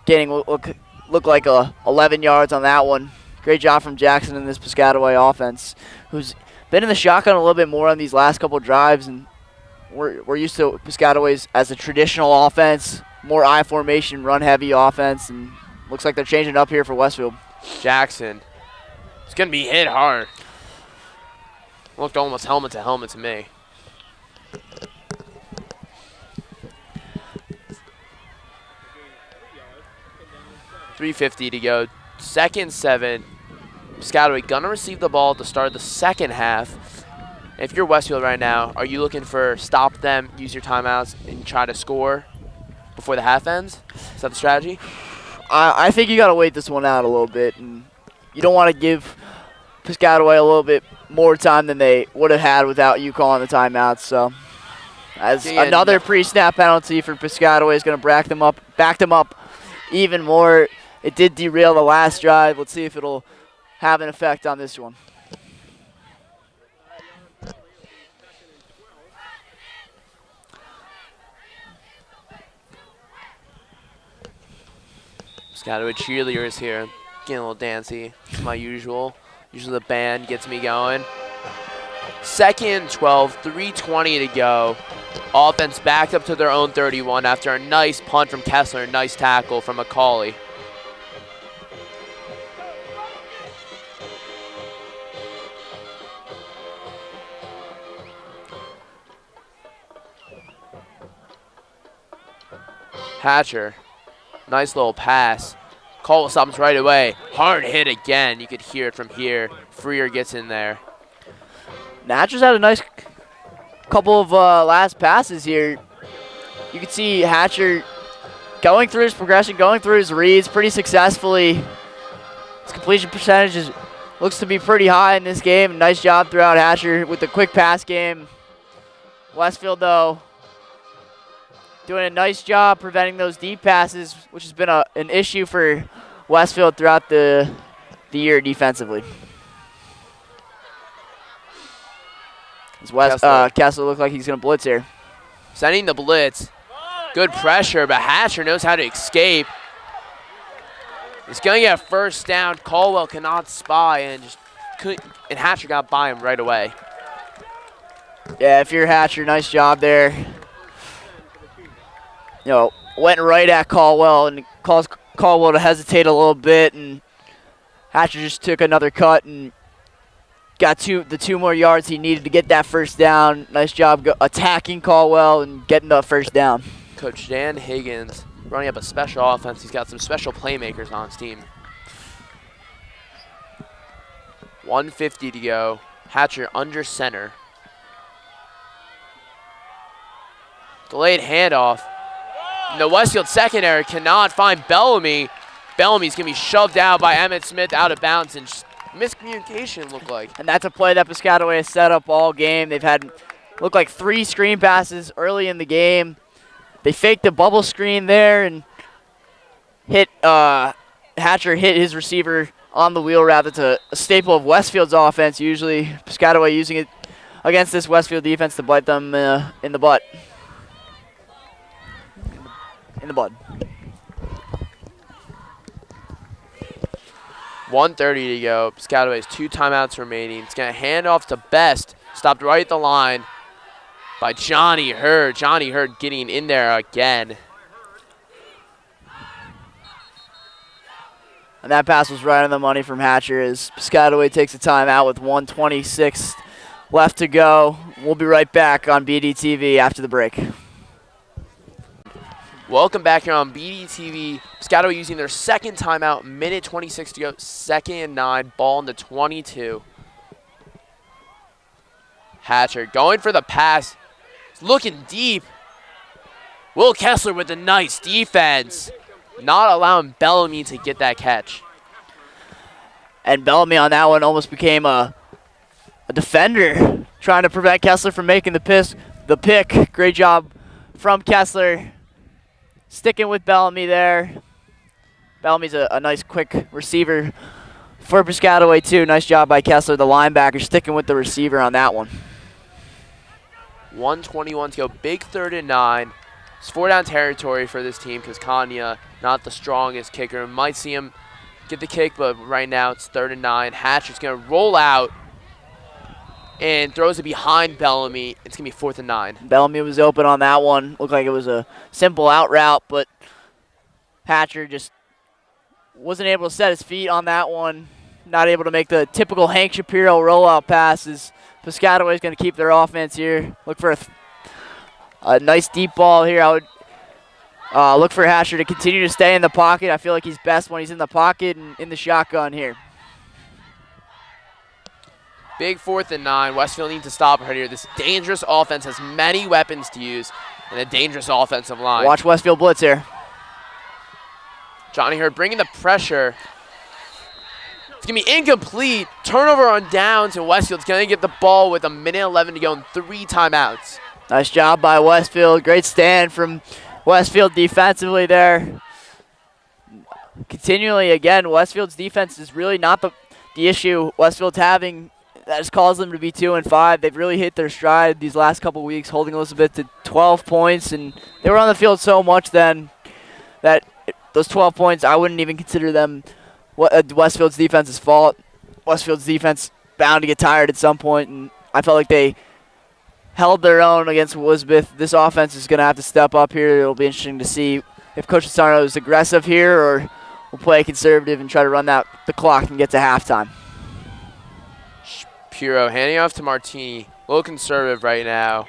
Getting look like 11 yards on that one. Great job from Jackson in this Piscataway offense, who's been in the shotgun a little bit more on these last couple drives, and we're used to Piscataway's as a traditional offense, more I formation, run-heavy offense, and looks like they're changing it up here for Westfield. Jackson, it's going to be hit hard. Looked almost helmet to helmet to me. .350 to go. 2nd 7. Piscataway gonna receive the ball to start the second half. If you're Westfield right now, are you looking for stop them, use your timeouts, and try to score before the half ends? Is that the strategy? I think you got to wait this one out a little bit, and you don't want to give Piscataway a little bit more time than they would have had without you calling the timeouts. So, as another pre-snap penalty for Piscataway is going to back them up even more. It did derail the last drive. Let's see if it'll have an effect on this one. Piscataway cheerleaders here. Getting a little dancey. It's my usual. Usually the band gets me going. Second 12, 3:20 to go. Offense back up to their own 31 after a nice punt from Kessler, nice tackle from McCauley. Hatcher, nice little pass. Caldwell stops right away. Hard hit again. You could hear it from here. Freer gets in there. Natcher's had a nice couple of last passes here. You can see Hatcher going through his progression, going through his reads pretty successfully. His completion percentage looks to be pretty high in this game. Nice job throughout Hatcher with the quick pass game. Westfield, though, doing a nice job preventing those deep passes, which has been an issue for Westfield throughout the year defensively. Kessler looked like he's going to blitz here. Sending the blitz. Good pressure, but Hatcher knows how to escape. He's going to get a first down. Caldwell cannot spy, and Hatcher got by him right away. Yeah, if you're Hatcher, nice job there. You know, went right at Caldwell and caused Caldwell to hesitate a little bit, and Hatcher just took another cut and got the 2 more yards he needed to get that first down. Nice job attacking Caldwell and getting the first down. Coach Dan Higgins running up a special offense. He's got some special playmakers on his team. 1:50 to go. Hatcher under center. Delayed handoff. And the Westfield secondary cannot find Bellamy. Bellamy's going to be shoved out by Emmett Smith out of bounds, and miscommunication looked like. And that's a play that Piscataway has set up all game. They've had, looked like 3 screen passes early in the game. They faked the bubble screen there and Hatcher hit his receiver on the wheel route. That's a staple of Westfield's offense usually. Piscataway using it against this Westfield defense to bite them in the butt. In the bud. 1:30 to go. Piscataway has 2 timeouts remaining. It's going to hand off to Best. Stopped right at the line by Johnny Hurd. Johnny Hurd getting in there again. And that pass was right on the money from Hatcher as Piscataway takes a timeout with 1:26 left to go. We'll be right back on BDTV after the break. Welcome back here on BDTV. Piscataway using their second timeout, minute 26 to go, 2nd and 9, ball in the 22. Hatcher going for the pass, looking deep. Will Kessler with a nice defense, not allowing Bellamy to get that catch. And Bellamy on that one almost became a defender, trying to prevent Kessler from making the pick. Great job from Kessler. Sticking with Bellamy there. Bellamy's a nice quick receiver for Piscataway too. Nice job by Kessler, the linebacker, sticking with the receiver on that one. 1:21 to go, big 3rd and 9. It's 4-down territory for this team because Kanya, not the strongest kicker. Might see him get the kick, but right now it's 3rd and 9. Hatcher's going to roll out and throws it behind Bellamy. It's going to be 4th and 9. Bellamy was open on that one. Looked like it was a simple out route, but Hatcher just wasn't able to set his feet on that one. Not able to make the typical Hank Shapiro rollout passes. Piscataway is going to keep their offense here. Look for a nice deep ball here. I would look for Hatcher to continue to stay in the pocket. I feel like he's best when he's in the pocket and in the shotgun here. Big 4th and 9. Westfield needs to stop right here. This dangerous offense has many weapons to use and a dangerous offensive line. Watch Westfield blitz here. Johnny Hurd bringing the pressure. It's going to be incomplete. Turnover on downs, and Westfield's going to get the ball with 1:11 to go and 3 timeouts. Nice job by Westfield. Great stand from Westfield defensively there. Continually, again, Westfield's defense is really not the issue Westfield's having that has caused them to be 2-5. They've really hit their stride these last couple weeks, holding Elizabeth to 12 points, and they were on the field so much then that those 12 points, I wouldn't even consider them Westfield's defense's fault. Westfield's defense bound to get tired at some point, and I felt like they held their own against Elizabeth. This offense is going to have to step up here. It'll be interesting to see if Coach Asano is aggressive here or will play conservative and try to run the clock and get to halftime. Shapiro handing off to Martini. A little conservative right now.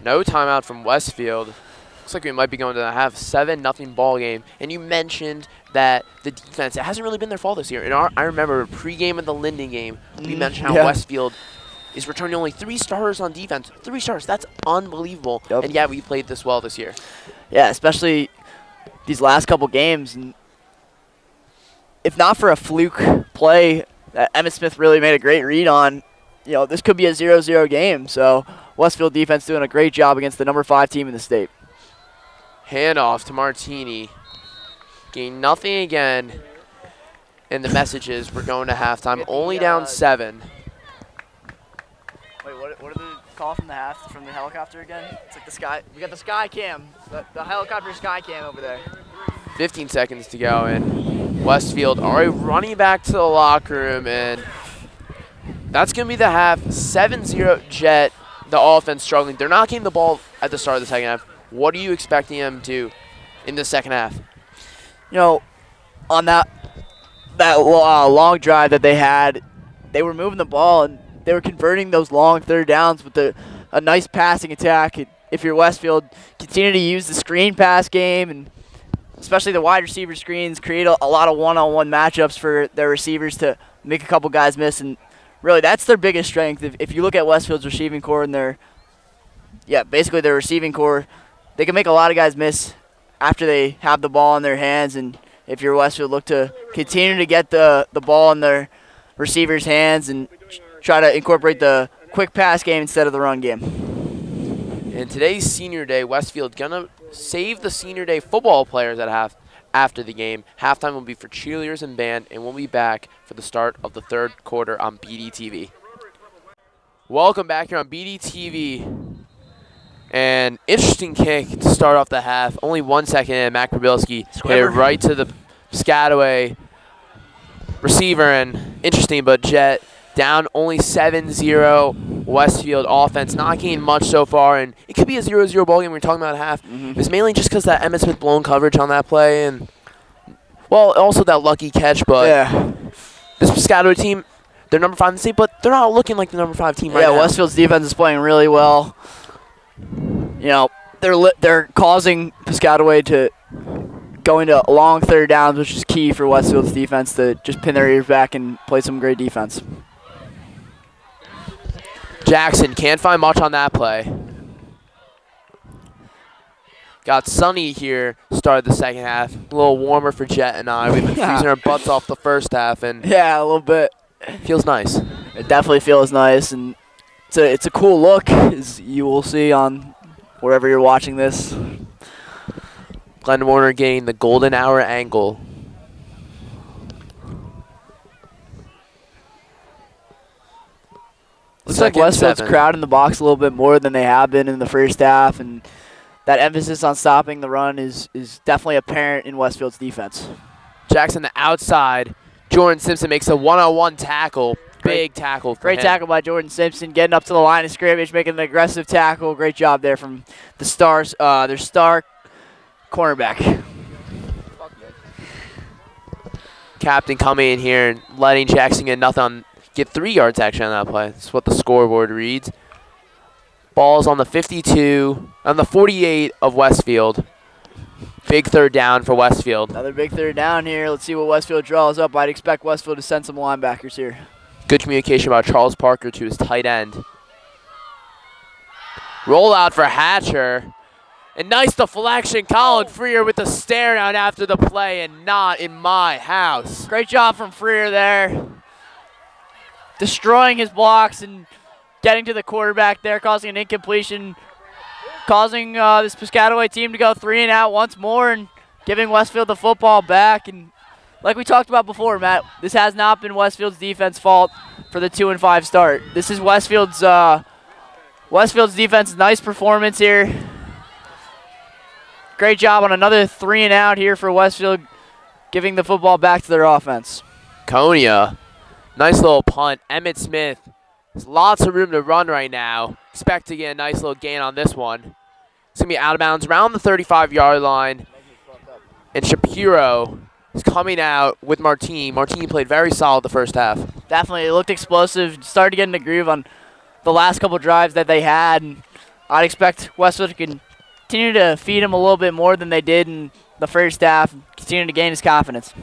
No timeout from Westfield. Looks like we might be going to have 7-0 ball game. And you mentioned that the defense, it hasn't really been their fault this year. I remember pregame of the Linden game, we mentioned how Westfield is returning only 3 starters on defense. 3 starters, that's unbelievable. Yep. And yeah, we played this well this year. Yeah, especially these last couple games. And if not for a fluke play that Emmett Smith really made a great read on, this could be a 0-0 game. So Westfield defense doing a great job against the number 5 team in the state. Handoff to Martini. Gain nothing again. And the message is we're going to halftime. Only down 7. Wait, what are the call from the helicopter again? It's like the sky. We got the sky cam. The helicopter sky cam over there. 15 seconds to go, and Westfield already running back to the locker room, and that's going to be the half. 7-0 Jet, the offense struggling. They're not getting the ball at the start of the second half. What are you expecting them to do in the second half? On that long drive that they had, they were moving the ball, and they were converting those long third downs with a nice passing attack. If you're Westfield, continue to use the screen pass game, and especially the wide receiver screens, create a lot of one-on-one matchups for their receivers to make a couple guys miss. And really, that's their biggest strength. If you look at Westfield's receiving core and their receiving core, they can make a lot of guys miss after they have the ball in their hands. And if you're Westfield, look to continue to get the ball in their receivers' hands and try to incorporate the quick pass game instead of the run game. And today's senior day, Westfield gonna save the senior day football players at after the game. Halftime will be for cheerleaders and band, and we'll be back for the start of the third quarter on BDTV. Welcome back here on BDTV. And interesting kick to start off the half. Only 1 second in. Mac Probilski hit it right to the Piscataway receiver, and interesting, but Jet down only 7-0. Westfield offense not getting much so far, and it could be a 0-0 ball game. We're talking about at half. It's mainly just because that Emmett Smith blown coverage on that play, and also that lucky catch. But this Piscataway team, they're number 5 in the state, but they're not looking like the number 5 team right now. Yeah, Westfield's defense is playing really well. They're causing Piscataway to go into long third downs, which is key for Westfield's defense to just pin their ears back and play some great defense. Jackson can't find much on that play. Got sunny here, started the second half. A little warmer for Jet and I. We've been freezing our butts off the first half, and yeah, a little bit. Feels nice. It definitely feels nice, and it's a cool look, as you will see on wherever you're watching this. Glen Warner getting the golden hour angle. Looks like Westfield's crowding the box a little bit more than they have been in the first half, and that emphasis on stopping the run is definitely apparent in Westfield's defense. Jackson the outside. Jordan Simpson makes a one-on-one tackle. Big tackle for him. Great tackle by Jordan Simpson, getting up to the line of scrimmage, making an aggressive tackle. Great job there from the Stars, their star cornerback. Captain coming in here and letting Jackson get 3 yards actually on that play. That's what the scoreboard reads. Ball's on the 52, on the 48 of Westfield. Big third down for Westfield. Another big third down here. Let's see what Westfield draws up. I'd expect Westfield to send some linebackers here. Good communication by Charles Parker to his tight end. Rollout for Hatcher. And nice deflection. Colin Freer with the stare down after the play, and not in my house. Great job from Freer there. Destroying his blocks and getting to the quarterback there, causing an incompletion. Causing this Piscataway team to go 3 and out once more and giving Westfield the football back. And like we talked about before, Matt, this has not been Westfield's defense fault for the 2-5 start. This is Westfield's defense. Nice performance here. great job on another 3 and out here for Westfield, giving the football back to their offense. Konya, nice little punt. Emmett Smith, there's lots of room to run right now. Expect to get a nice little gain on this one. It's going to be out of bounds around the 35-yard line. And Shapiro is coming out with Martini. Martini played very solid the first half. Definitely, it looked explosive. Started getting the groove on the last couple drives that they had. And I'd expect Westfield to continue to feed him a little bit more than they did in the first half, continue to gain his confidence.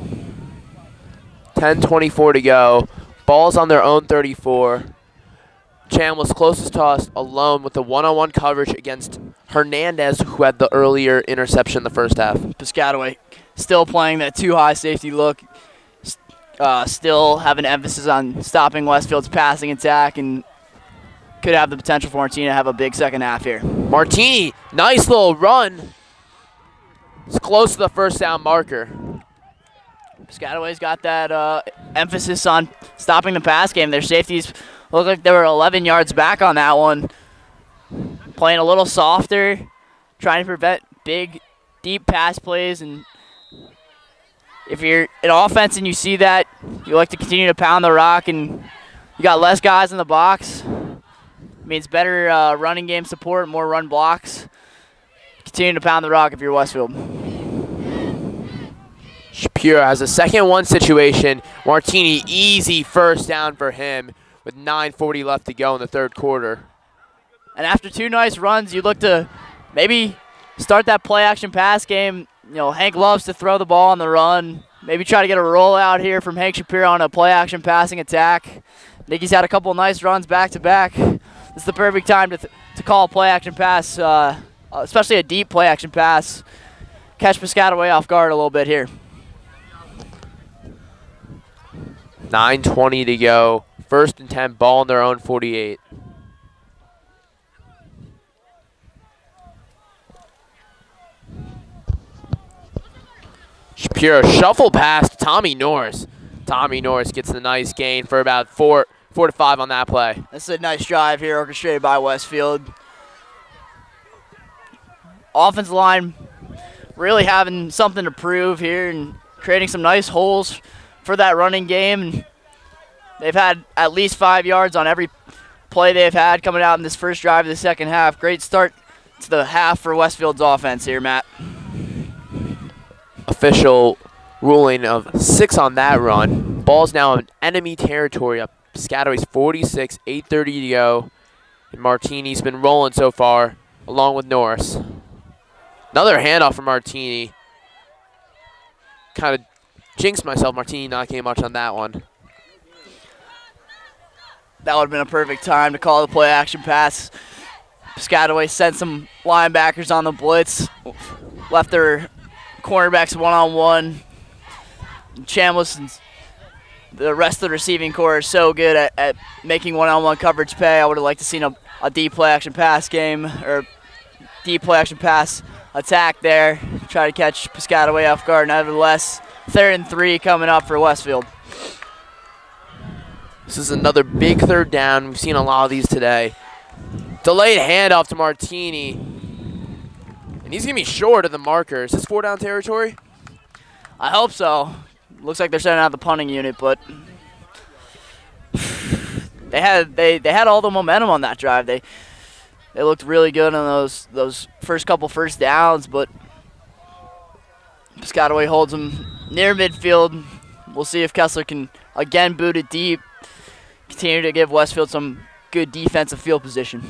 10:24 to go. Ball's on their own 34. Chan was closest to us alone with the one-on-one coverage against Hernandez, who had the earlier interception in the first half. Piscataway still playing that too high safety look, still have an emphasis on stopping Westfield's passing attack, and could have the potential for Martini to have a big second half here. Martini, nice little run. It's close to the first down marker. Piscataway's got that emphasis on stopping the pass game. Their safeties look like they were 11 yards back on that one. Playing a little softer, trying to prevent big, deep pass plays. And if you're an offense and you see that, you like to continue to pound the rock and you got less guys in the box. It means better running game support, more run blocks. Continue to pound the rock if you're Westfield. Shapiro has a 2nd-1 situation. Martini, easy first down for him with 9:40 left to go in the third quarter. And after 2 nice runs, you look to maybe start that play-action pass game. You know, Hank loves to throw the ball on the run. Maybe try to get a rollout here from Hank Shapiro on a play-action passing attack. Nicky's had a couple nice runs back-to-back. This is the perfect time to call a play-action pass, especially a deep play-action pass. Catch Piscataway off guard a little bit here. 9:20 to go. 1st and 10, ball on their own 48. Shapiro shuffle pass to Tommy Norris. Tommy Norris gets the nice gain for about 4 to 5 on that play. This is a nice drive here orchestrated by Westfield. Offensive line really having something to prove here and creating some nice holes for that running game. They've had at least 5 yards on every play they've had coming out in this first drive of the second half. Great start to the half for Westfield's offense here, Matt. Official ruling of 6 on that run. Ball's now in enemy territory up Piscataway's 46, 8:30 to go. And Martini's been rolling so far, along with Norris. Another handoff from Martini. Kind of jinxed myself. Martini not getting much on that one. That would have been a perfect time to call the play action pass. Piscataway sent some linebackers on the blitz, left their cornerbacks one-on-one. Chambliss and the rest of the receiving core are so good at making one-on-one coverage pay. I would have liked to seen a deep play action pass game or deep play action pass attack there. Try to catch Piscataway off guard. Nevertheless, 3rd and 3 coming up for Westfield. This is another big 3rd down. We've seen a lot of these today. Delayed handoff to Martini. And he's going to be short of the marker. Is this 4-down territory? I hope so. Looks like they're sending out the punting unit, but they had all the momentum on that drive. They looked really good on those first couple first downs, but Piscataway holds them near midfield. We'll see if Kessler can again boot it deep, continue to give Westfield some good defensive field position.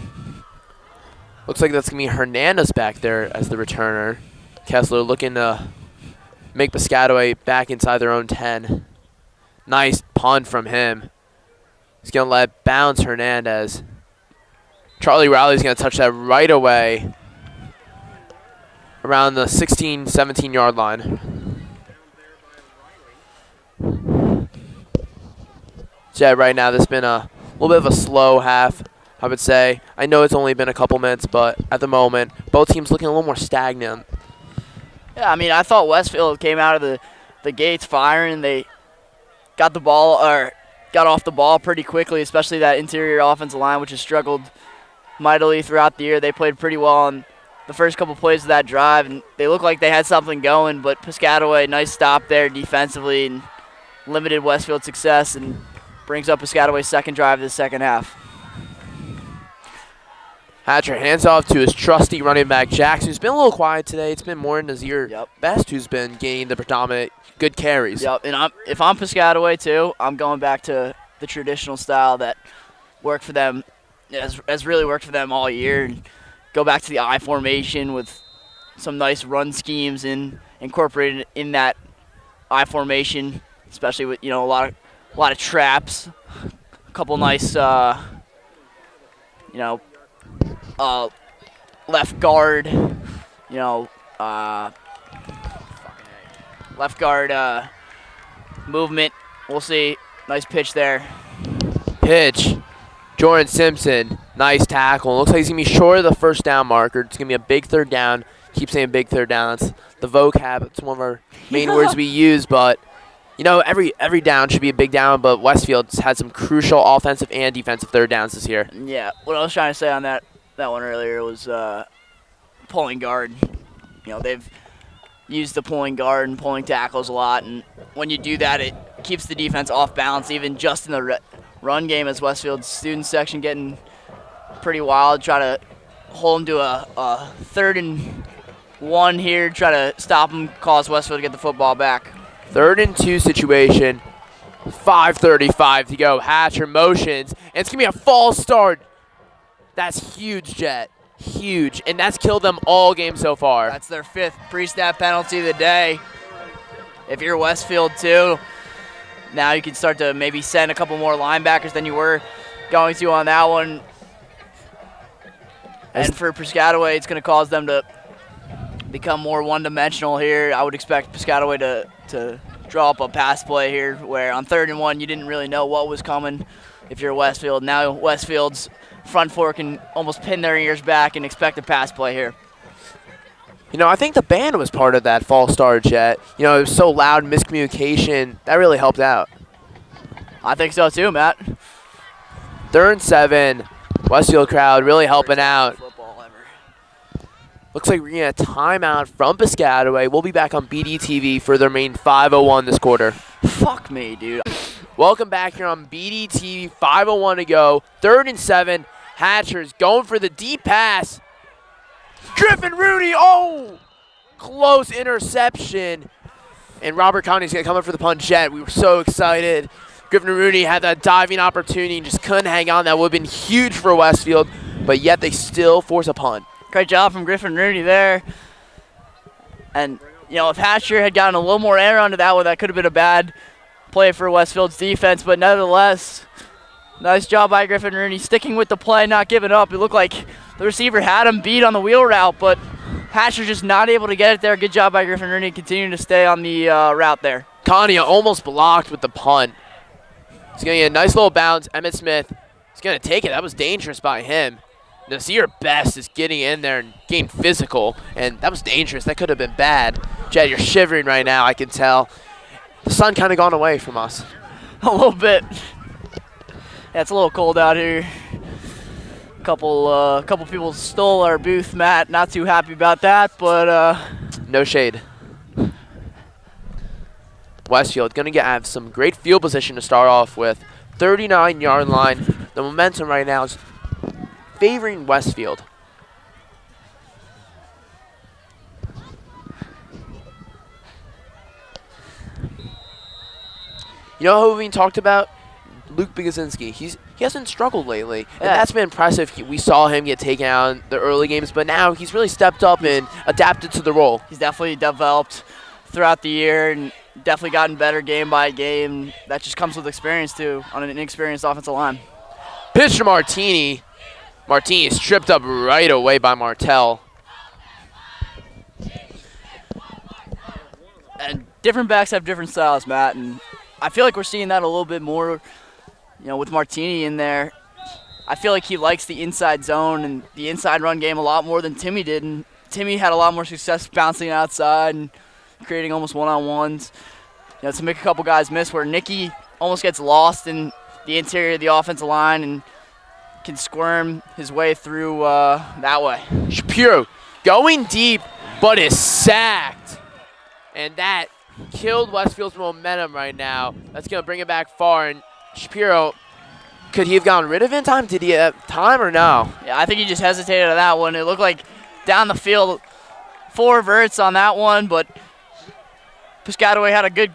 Looks like that's going to be Hernandez back there as the returner. Kessler looking to make Piscataway back inside their own 10. Nice punt from him. He's going to let bounce Hernandez. Charlie Rowley's going to touch that right away around the 16, 17-yard line. So yeah, right now this has been a little bit of a slow half, I would say. I know it's only been a couple minutes, but at the moment, both teams looking a little more stagnant. Yeah, I mean, I thought Westfield came out of the gates firing. They got the ball or got off the ball pretty quickly, especially that interior offensive line, which has struggled mightily throughout the year. They played pretty well on the first couple plays of that drive, and they looked like they had something going, but Piscataway, nice stop there defensively and limited Westfield success and brings up Piscataway's second drive of the second half. Hatcher hands off to his trusty running back, Jackson, who's been a little quiet today. It's been more Nazir Best, who's been gaining the predominant good carries. Yep, and if I'm Piscataway too, I'm going back to the traditional style that worked for them, has really worked for them all year, and go back to the I formation with some nice run schemes incorporated in that I formation, especially with a lot of traps, a couple nice left guard, left guard movement. We'll see. Nice pitch there. Pitch. Jordan Simpson, nice tackle. Looks like he's going to be short of the first down marker. It's going to be a big third down. Keep saying big third down. That's the vocab. It's one of our main words we use. But, every down should be a big down. But Westfield's had some crucial offensive and defensive third downs this year. Yeah, what I was trying to say on that one earlier was pulling guard. They've used the pulling guard and pulling tackles a lot. And when you do that, it keeps the defense off balance, even just in the run game, as Westfield's student section getting pretty wild. Try to hold them to a 3rd and 1 here. Try to stop them, cause Westfield to get the football back. 3rd and 2 situation. 5:35 to go. Hatcher motions, and it's going to be a false start. That's huge, Jet. Huge. And that's killed them all game so far. That's their 5th pre-snap penalty of the day. If you're Westfield too, now you can start to maybe send a couple more linebackers than you were going to on that one. And for Piscataway, it's going to cause them to become more one-dimensional here. I would expect Piscataway to draw up a pass play here where on 3rd and 1 you didn't really know what was coming if you're Westfield. Now Westfield's front four can almost pin their ears back and expect a pass play here. I think the band was part of that false start, Jet. It was so loud, miscommunication. That really helped out. I think so too, Matt. 3rd and 7. Westfield crowd really helping out. Looks like we're getting a timeout from Piscataway. We'll be back on BDTV for the remaining 5:01 this quarter. Fuck me, dude. Welcome back here on BDTV. 5:01 to go. 3rd and 7. Hatcher's going for the deep pass. Griffin Rooney, close interception. And Robert Conley's going to come up for the punt. Jet, we were so excited. Griffin Rooney had that diving opportunity and just couldn't hang on. That would have been huge for Westfield, but yet they still force a punt. Great job from Griffin Rooney there. And, if Hatcher had gotten a little more air onto that one, that could have been a bad play for Westfield's defense, but nevertheless, nice job by Griffin Rooney, sticking with the play, not giving up. It looked like the receiver had him beat on the wheel route, but Hatcher just not able to get it there. Good job by Griffin Rooney, continuing to stay on the route there. Kanye almost blocked with the punt. He's going to get a nice little bounce. Emmett Smith is going to take it. That was dangerous by him. Nazir Best is getting in there and getting physical, and that was dangerous. That could have been bad. Jed, you're shivering right now, I can tell. The sun kind of gone away from us. A little bit. Yeah, it's a little cold out here. Couple people stole our booth, Matt. Not too happy about that, but no shade. Westfield going to have some great field position to start off with. 39-yard line. The momentum right now is favoring Westfield. You know who we talked about? Luke Bigazinski. He hasn't struggled lately, and that's been impressive. We saw him get taken out in the early games, but now he's really stepped up and adapted to the role. He's definitely developed throughout the year and definitely gotten better game by game. That just comes with experience, too, on an inexperienced offensive line. Pitch to Martini. Martini is tripped up right away by Martell. And different backs have different styles, Matt, and I feel like we're seeing that a little bit more, with Martini in there. I feel like he likes the inside zone and the inside run game a lot more than Timmy did, and Timmy had a lot more success bouncing outside and creating almost one-on-ones, to make a couple guys miss, where Nicky almost gets lost in the interior of the offensive line and can squirm his way through that way. Shapiro going deep, but is sacked. And that killed Westfield's momentum right now. That's going to bring it back far. And Shapiro, could he have gotten rid of it in time? Did he have time or no? Yeah, I think he just hesitated on that one. It looked like down the field, 4 verts on that one, but Piscataway had a good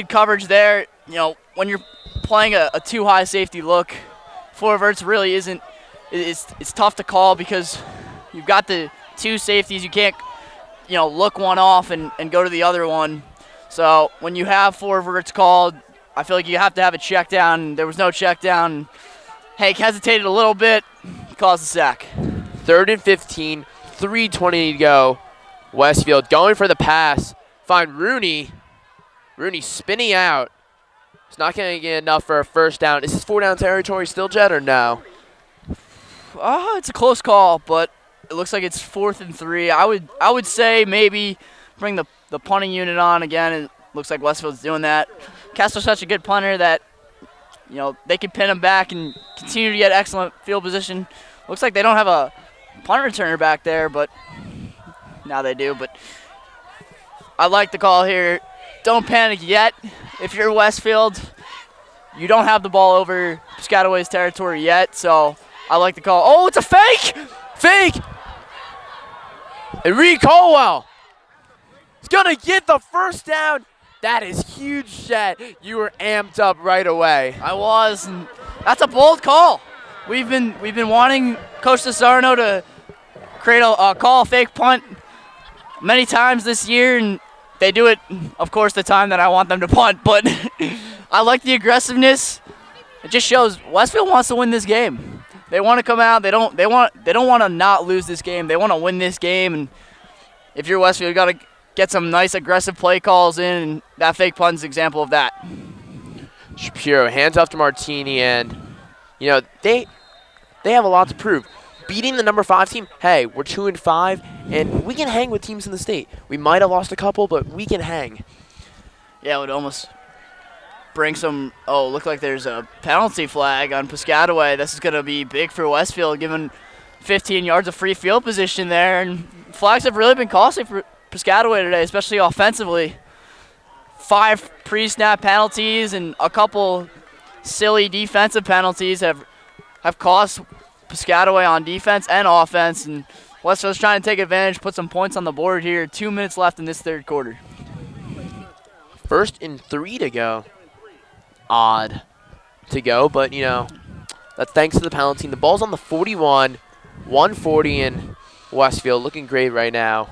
coverage there. You know, when you're playing a too high safety look, 4 verts really isn't. It's tough to call because you've got the 2 safeties. You can't, look one off and go to the other one. So when you have 4 verts called, I feel like you have to have a check down. There was no check down. Hank hesitated a little bit, caused the sack. 3rd and 15, 3:20 to go. Westfield going for the pass. Find Rooney. Rooney spinning out. It's not going to get enough for a first down. Is this 4-down territory still, Jed, or no? It's a close call, but it looks like it's 4th and 3. I would say maybe bring the punting unit on again. It looks like Westfield's doing that. Castro's such a good punter that they can pin him back and continue to get excellent field position. Looks like they don't have a punt returner back there, but now they do. But I like the call here. Don't panic yet. If you're Westfield, you don't have the ball over Piscataway's territory yet, so I like the call. Oh, it's a fake! Fake! And Reed Colwell is going to get the first down. That is huge, Chet. You were amped up right away. I was, and that's a bold call. We've been wanting Coach Cesarno to create call a fake punt many times this year, and they do it, of course, the time that I want them to punt. But I like the aggressiveness. It just shows Westfield wants to win this game. They want to come out. They don't want to not lose this game. They want to win this game. And if you're Westfield, you got to get some nice aggressive play calls in. And that fake punt's an example of that. Shapiro hands off to Martini, and they have a lot to prove. Beating the number 5 team, hey, we're 2-5, and we can hang with teams in the state. We might have lost a couple, but we can hang. Yeah, it would almost bring some. Oh, look like there's a penalty flag on Piscataway. This is going to be big for Westfield, given 15 yards of free field position there. And flags have really been costly for Piscataway today, especially offensively. 5 pre-snap penalties and a couple silly defensive penalties have cost Piscataway on defense and offense, and Westfield's trying to take advantage, put some points on the board here. 2 minutes left in this 3rd quarter. 1st and 3 to go. Odd to go, but that's thanks to the penalty. The ball's on the 41, 140 in Westfield, looking great right now.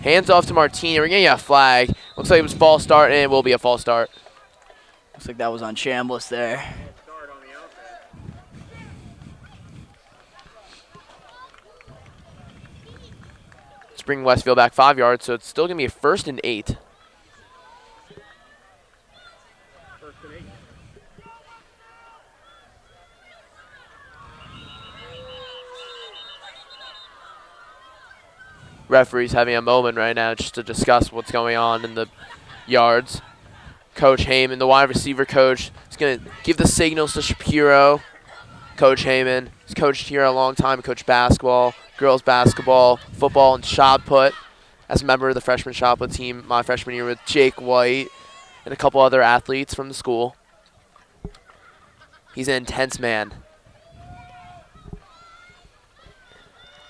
Hands off to Martini. We're getting a flag. Looks like it was false start, and it will be a false start. Looks like that was on Chambliss there. Let's bring Westfield back 5 yards, so it's still going to be a 1st and 8. Referee's having a moment right now just to discuss what's going on in the yards. Coach Heyman, the wide receiver coach, is going to give the signals to Shapiro. Coach Heyman has coached here a long time, coached basketball, girls basketball, football, and shot put as a member of the freshman shot put team my freshman year with Jake White and a couple other athletes from the school. He's an intense man.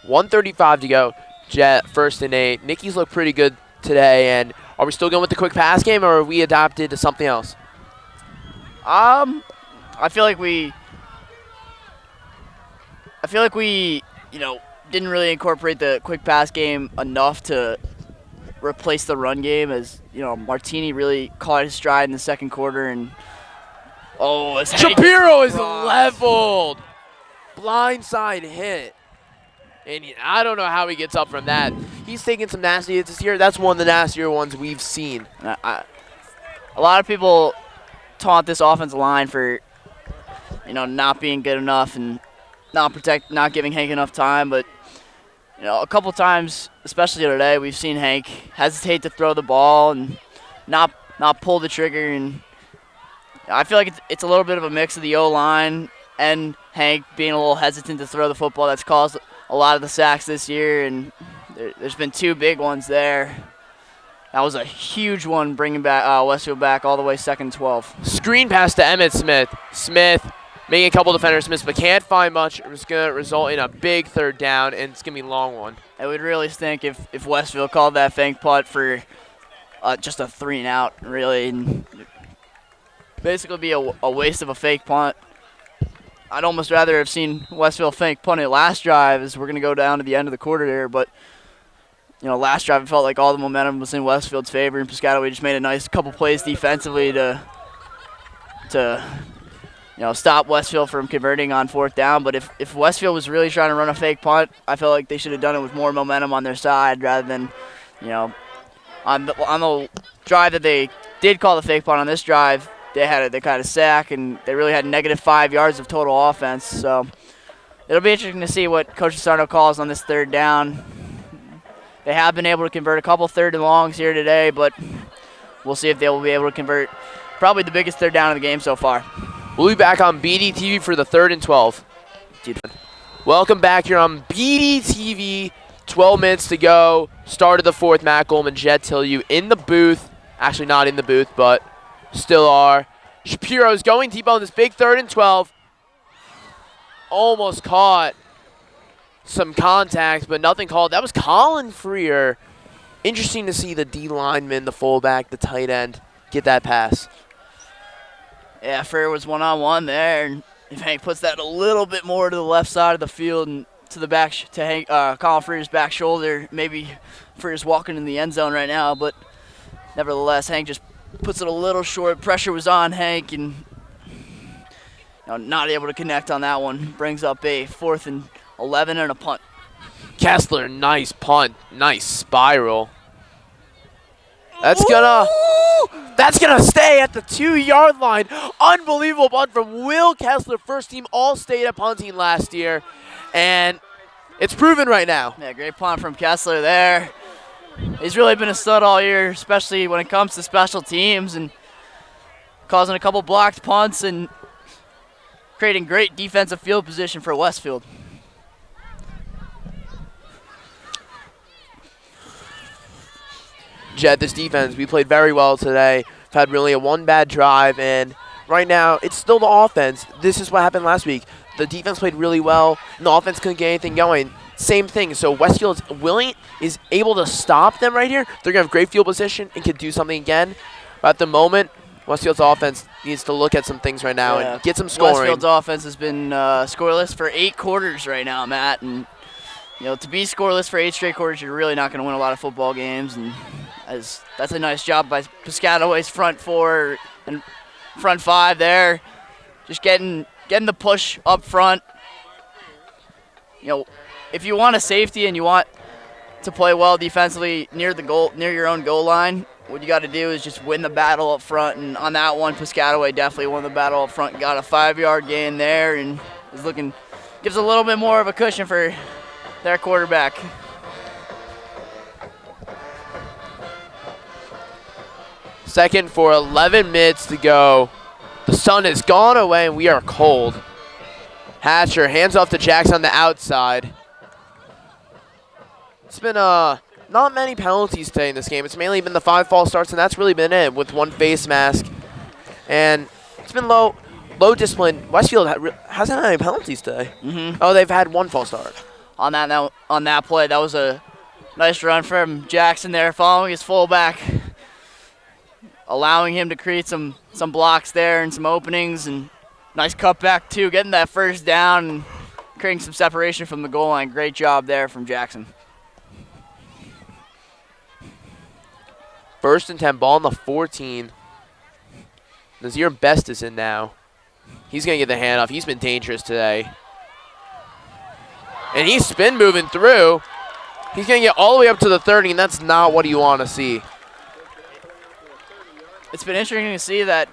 1:35 to go. Jet 1st and 8. Nicky's looked pretty good today, and are we still going with the quick pass game, or are we adapted to something else? I feel like we didn't really incorporate the quick pass game enough to replace the run game, as Martini really caught his stride in the 2nd quarter, and Shapiro is leveled. Blindside hit. And I don't know how he gets up from that. He's taking some nasty hits this year. That's one of the nastier ones we've seen. A lot of people taunt this offensive line for, not being good enough and not giving Hank enough time. But, a couple times, especially today, we've seen Hank hesitate to throw the ball and not pull the trigger. And I feel like it's a little bit of a mix of the O-line and Hank being a little hesitant to throw the football that's caused a lot of the sacks this year, and there's been 2 big ones there. That was a huge one, bringing back Westfield back all the way 2nd and 12. Screen pass to Emmett Smith. Smith making a couple defenders miss, but can't find much. It's going to result in a big 3rd down, and it's going to be a long one. I would really stink if Westfield called that fake punt for just a 3 and out, really. And basically be a waste of a fake punt. I'd almost rather have seen Westfield fake punt it last drive, as we're going to go down to the end of the quarter there, but last drive it felt like all the momentum was in Westfield's favor, and Piscataway just made a nice couple plays defensively to stop Westfield from converting on 4th down. But if Westfield was really trying to run a fake punt, I felt like they should have done it with more momentum on their side rather than, on the drive that they did call the fake punt. On this drive, they kind of sack, and they really had -5 yards of total offense. So it'll be interesting to see what Coach Sarno calls on this 3rd down. They have been able to convert a couple 3rd and longs here today, but we'll see if they will be able to convert probably the biggest 3rd down of the game so far. We'll be back on BDTV for the 3rd and 12. Welcome back here on BDTV. 12 minutes to go. Start of the 4th. Matt Goldman, Jed Tilyou in the booth. Actually not in the booth, but still are. Shapiro's going deep on this big 3rd and 12. Almost caught some contact, but nothing called. That was Colin Freer. Interesting to see the D lineman, the fullback, the tight end get that pass. Yeah, Freer was one-on-one there, and if Hank puts that a little bit more to the left side of the field and to the back Colin Freer's back shoulder, maybe Freer's walking in the end zone right now, but nevertheless, Hank just puts it a little short. Pressure was on Hank, and not able to connect on that one. Brings up a 4th and 11 and a punt. Kessler, nice punt, nice spiral. That's gonna stay at the 2-yard line. Unbelievable punt from Will Kessler, first team All-State at punting last year, and it's proven right now. Yeah, great punt from Kessler there. He's really been a stud all year, especially when it comes to special teams, and causing a couple blocked punts and creating great defensive field position for Westfield. Jed, this defense, we played very well today. We've had really a 1 bad drive, and right now it's still the offense. This is what happened last week. The defense played really well, and the offense couldn't get anything going. Same thing. So Westfield is able to stop them right here. They're going to have great field position and can do something again. But at the moment, Westfield's offense needs to look at some things right now and get some scoring. Westfield's offense has been scoreless for 8 quarters right now, Matt. And to be scoreless for 8 straight quarters, you're really not going to win a lot of football games. And that's a nice job by Piscataway's front 4 and front 5 there, just getting the push up front. If you want a safety and you want to play well defensively near your own goal line, what you got to do is just win the battle up front. And on that one, Piscataway definitely won the battle up front. Got a 5-yard gain there, and gives a little bit more of a cushion for their quarterback. Second for 11 minutes to go. The sun has gone away, and we are cold. Hatcher hands off to Jackson on the outside. It's been not many penalties today in this game. It's mainly been the 5 false starts, and that's really been it, with 1 face mask. And it's been low discipline. Westfield hasn't had any penalties today. Mm-hmm. Oh, they've had 1 false start. On that play, that was a nice run from Jackson there, following his fullback, allowing him to create some blocks there and some openings, and nice cutback too, getting that first down and creating some separation from the goal line. Great job there from Jackson. 1st and 10, ball on the 14. Nazir Best is in now. He's going to get the handoff. He's been dangerous today. And he's spin moving through. He's going to get all the way up to the 30, and that's not what you want to see. It's been interesting to see that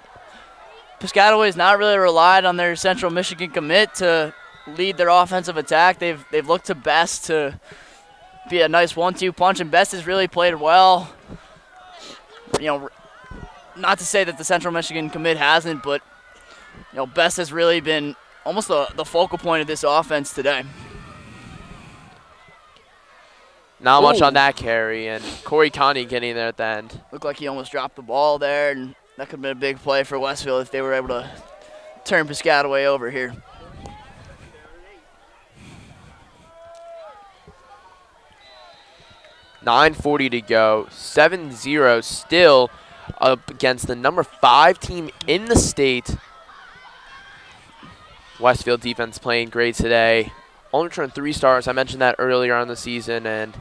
Piscataway has not really relied on their Central Michigan commit to lead their offensive attack. They've looked to Best to be a nice 1-2 punch, and Best has really played well. Not to say that the Central Michigan commit hasn't, but Best has really been almost the focal point of this offense today. Not much on that carry, and Corey Connie getting there at the end. Looked like he almost dropped the ball there, and that could have been a big play for Westfield if they were able to turn Piscataway over here. .940 to go, 7-0 still up against the number 5 team in the state. Westfield defense playing great today. Only returned 3 stars. I mentioned that earlier on the season, and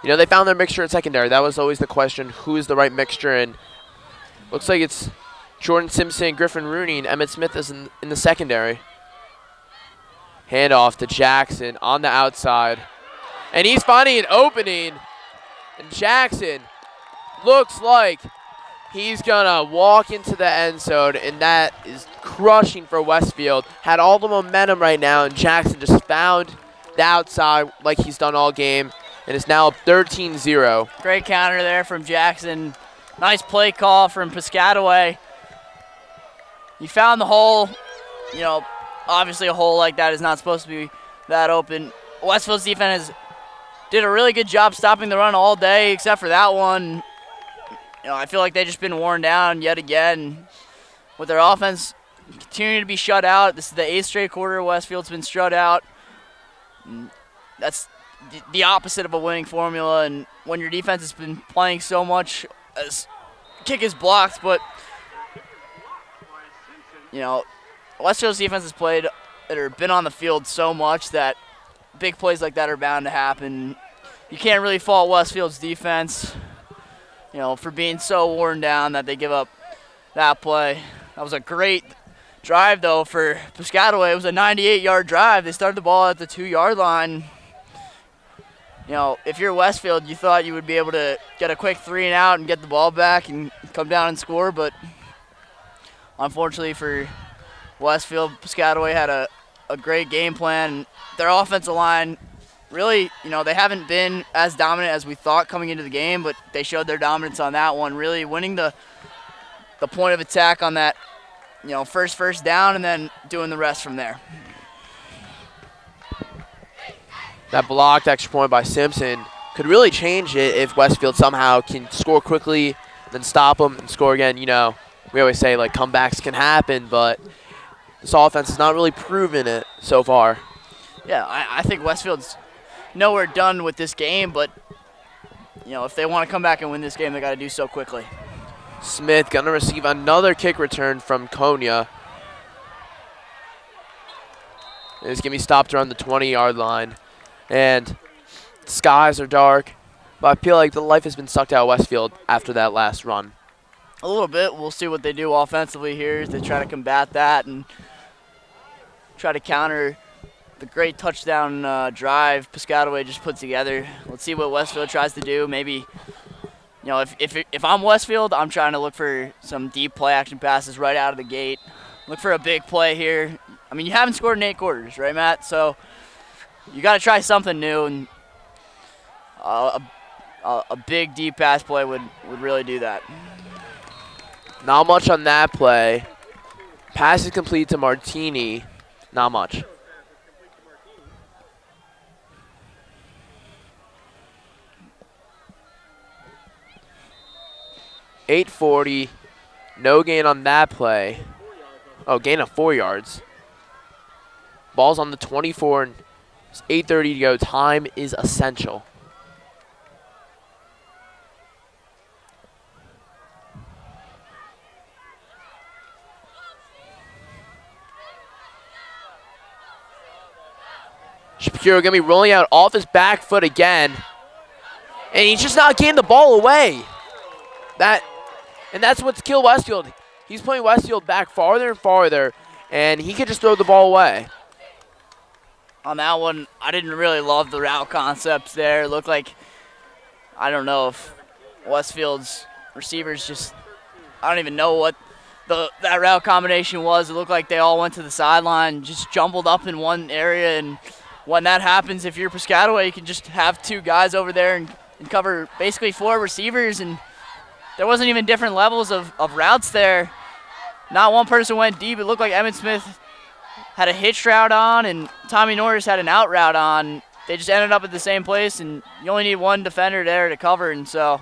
they found their mixture at secondary. That was always the question: who is the right mixture? And looks like it's Jordan Simpson, Griffin Rooney, and Emmett Smith is in the secondary. Handoff to Jackson on the outside, and he's finding an opening. And Jackson looks like he's gonna walk into the end zone, and that is crushing for Westfield. Had all the momentum right now, and Jackson just found the outside like he's done all game, and it's now up 13-0. Great counter there from Jackson. Nice play call from Piscataway. He found the hole. Obviously a hole like that is not supposed to be that open. Westfield's defense did a really good job stopping the run all day, except for that one. I feel like they've just been worn down yet again with their offense continuing to be shut out. This is the 8th straight quarter Westfield's been shut out. That's the opposite of a winning formula, and when your defense has been playing so much as kick is blocked, but Westfield's defense has played or been on the field so much that big plays like that are bound to happen. You can't really fault Westfield's defense, for being so worn down that they give up that play. That was a great drive, though, for Piscataway. It was a 98-yard drive. They started the ball at the 2-yard line. If you're Westfield, you thought you would be able to get a quick 3 and out and get the ball back and come down and score, but unfortunately for Westfield, Piscataway had a great game plan. Their offensive line, really, they haven't been as dominant as we thought coming into the game, but they showed their dominance on that one, really winning the point of attack on that, first down, and then doing the rest from there. That blocked extra point by Simpson could really change it if Westfield somehow can score quickly, then stop them and score again. We always say, comebacks can happen, but this offense has not really proven it so far. Yeah, I think Westfield's nowhere done with this game, but, if they want to come back and win this game, they got to do so quickly. Smith going to receive another kick return from Konya. It's going to be stopped around the 20-yard line. And skies are dark, but I feel like the life has been sucked out of Westfield after that last run. A little bit. We'll see what they do offensively here as they try to combat that and try to counter the great touchdown drive Piscataway just put together. Let's see what Westfield tries to do. Maybe, if I'm Westfield, I'm trying to look for some deep play action passes right out of the gate. Look for a big play here. I mean, you haven't scored in 8 quarters, right, Matt? So you got to try something new, and a big deep pass play would really do that. Not much on that play. Pass is complete to Martini. Not much. .840. No gain on that play. Oh, gain of 4 yards. Ball's on the 24, and it's 8:30 to go. Time is essential. Shapiro going to be rolling out off his back foot again. And he's just not getting the ball away. And that's what's killed Westfield. He's playing Westfield back farther and farther, and he could just throw the ball away. On that one, I didn't really love the route concepts there. It looked like, I don't know if Westfield's receivers just, I don't even know what that route combination was. It looked like they all went to the sideline, just jumbled up in one area, and when that happens, if you're Piscataway, you can just have 2 guys over there and cover basically 4 receivers, and there wasn't even different levels of routes there. Not one person went deep. It looked like Emmett Smith had a hitch route on, and Tommy Norris had an out route on. they just ended up at the same place, and you only need one defender there to cover, and so.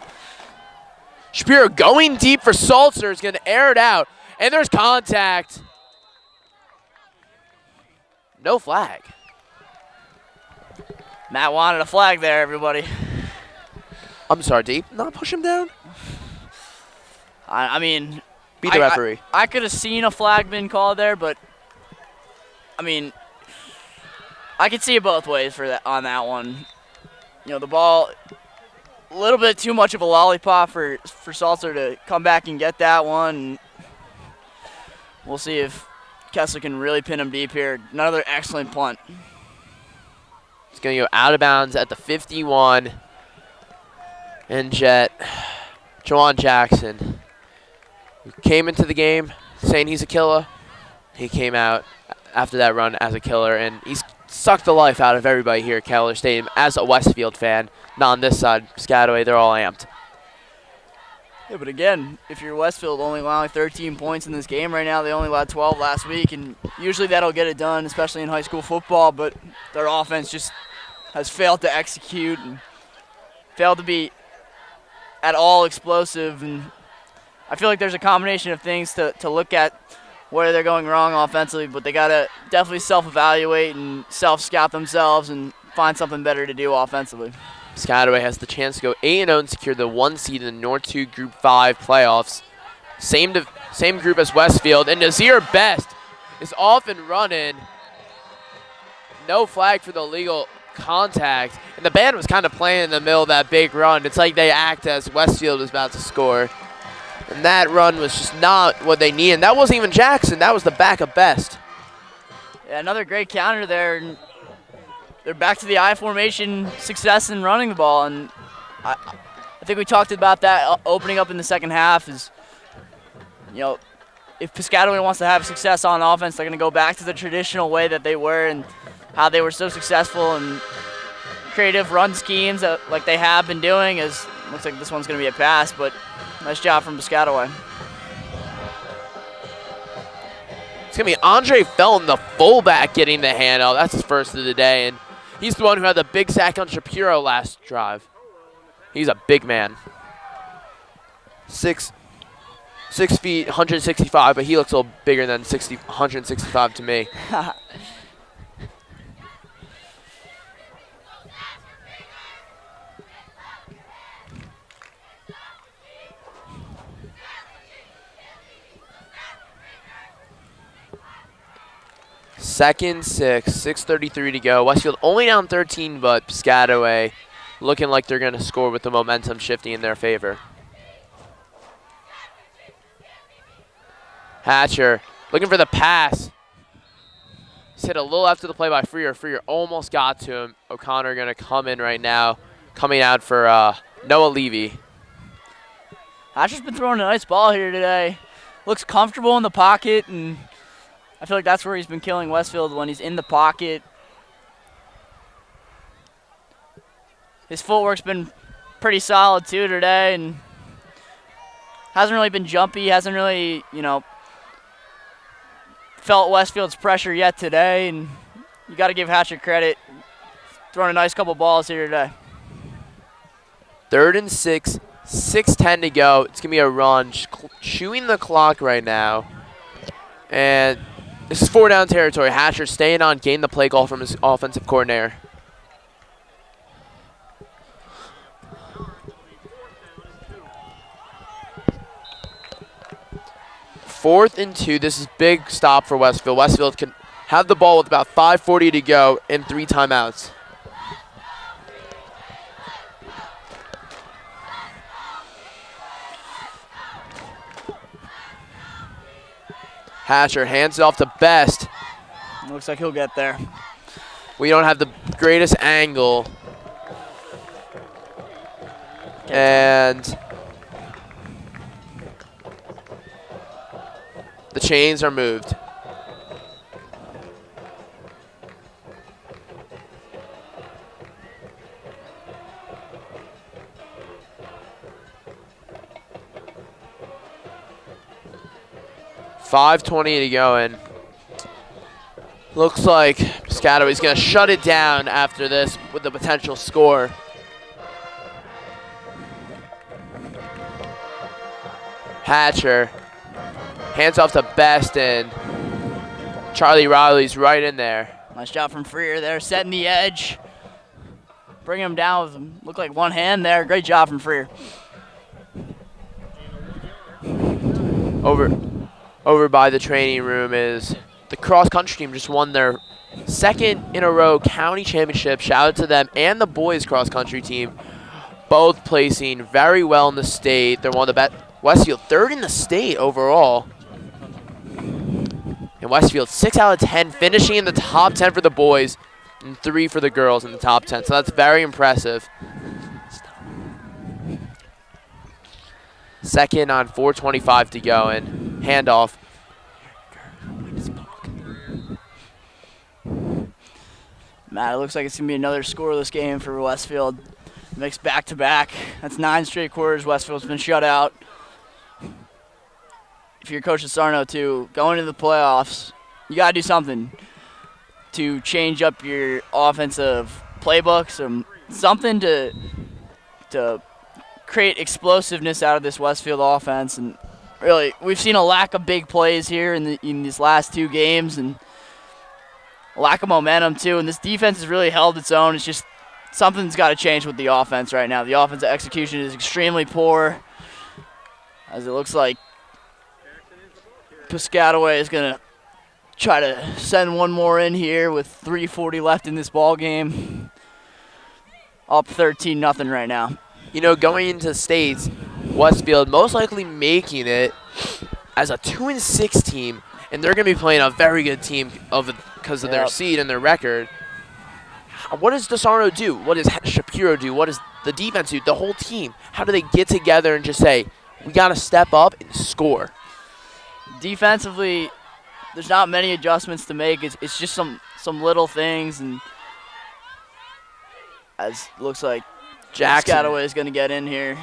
Shapiro going deep for Salzer is going to air it out, and there's contact. No flag. Matt wanted a flag there, everybody. I'm sorry, Deep. Not push him down? I mean, be the referee. I could have seen a flag been called there, but I mean, I could see it both ways for that on that one. You know, the ball, a little bit too much of a lollipop for Salzer to come back and get that one. We'll see if Kessler can really pin him deep here. Another excellent punt. It's going to go out of bounds at the 51. And Jawan Jackson, who came into the game saying he's a killer. He came out after that run as a killer, and he's sucked the life out of everybody here at Keller Stadium as a Westfield fan. Not on this side. Piscataway, they're all amped. Yeah, but again, if you're Westfield only allowing 13 points in this game right now, they only allowed 12 last week, and usually that'll get it done, especially in high school football, but their offense just has failed to execute and failed to be at all explosive, and I feel like there's a combination of things to look at where they're going wrong offensively, but they got to definitely self-evaluate and self-scout themselves and find something better to do offensively. Piscataway has the chance to go 8-0 and secure the 1 seed in the North 2 Group 5 playoffs. Same group as Westfield, and Nazir Best is off and running. No flag for the illegal contact, and the band was kind of playing in the middle of that big run. It's like they act as Westfield was about to score, and that run was just not what they needed. That wasn't even Jackson. That was the back of Best. Yeah, another great counter there, and they're back to the I formation success in running the ball, and I think we talked about that opening up in the second half. Is, you know, if Piscataway wants to have success on offense, they're going to go back to the traditional way that they were and how they were so successful and creative run schemes that, like they have been doing. As looks like this one's going to be a pass, but nice job from Piscataway. It's going to be Andre Felton, the fullback, getting the handoff. That's his first of the day, and he's the one who had the big sack on Shapiro last drive. He's a big man. 6 feet, 165, but he looks a little bigger than 165 to me. Second, 6:33 to go. Westfield only down 13, but Piscataway looking like they're going to score with the momentum shifting in their favor. Hatcher looking for the pass. He's hit a little after the play by Freer. Freer almost got to him. O'Connor going to come in right now, coming out for Noah Levy. Hatcher's been throwing a nice ball here today. Looks comfortable in the pocket, and I feel like that's where he's been killing Westfield, when he's in the pocket. His footwork's been pretty solid too today, and hasn't really been jumpy, hasn't really, you know, felt Westfield's pressure yet today, and you got to give Hatcher credit. Throwing a nice couple balls here today. 3rd and 6, 6:10 to go. It's going to be a run, chewing the clock right now. And this is 4 down territory. Hatcher staying on, gain the play call from his offensive coordinator. Fourth and 2. This is big stop for Westfield. Westfield can have the ball with about 5:40 to go and 3 timeouts. Hatcher hands it off to Best. Looks like he'll get there. We don't have the greatest angle. And the chains are moved. $5:20 to go, and Looks like Piscataway's going to shut it down after this with the potential score. Hatcher hands off to Best, and Charlie Riley's right in there. Nice job from Freer there, setting the edge. Bringing him down with, look like one hand there. Great job from Freer. Over by the training room is the cross-country team. Just won their second in a row county championship. Shout out to them and the boys cross-country team, both placing very well in the state. They're one of the best. Westfield, third in the state overall. And Westfield, 6 out of 10, finishing in the top 10 for the boys and 3 for the girls in the top 10. So that's very impressive. Second on 4:25 to go, and handoff. Matt, it looks like it's going to be another scoreless game for Westfield. Mixed back-to-back. That's 9 straight quarters Westfield's been shut out. If you're Coach Sarno, too, going into the playoffs, you got to do something to change up your offensive playbooks or something to create explosiveness out of this Westfield offense. And really, we've seen a lack of big plays here in these last 2 games, and a lack of momentum, too. And this defense has really held its own. It's just something's got to change with the offense right now. The offensive execution is extremely poor, as it looks like Piscataway is going to try to send one more in here with 3:40 left in this ball game. Up 13-0 right now. You know, going into states, Westfield most likely making it as a 2-6 team, and they're going to be playing a very good team because of their seed and their record. What does DeSarno do? What does Shapiro do? What does the defense do? The whole team. How do they get together and just say, we got to step up and score? Defensively, there's not many adjustments to make. It's just some little things, and as looks like Piscataway is going to get in here.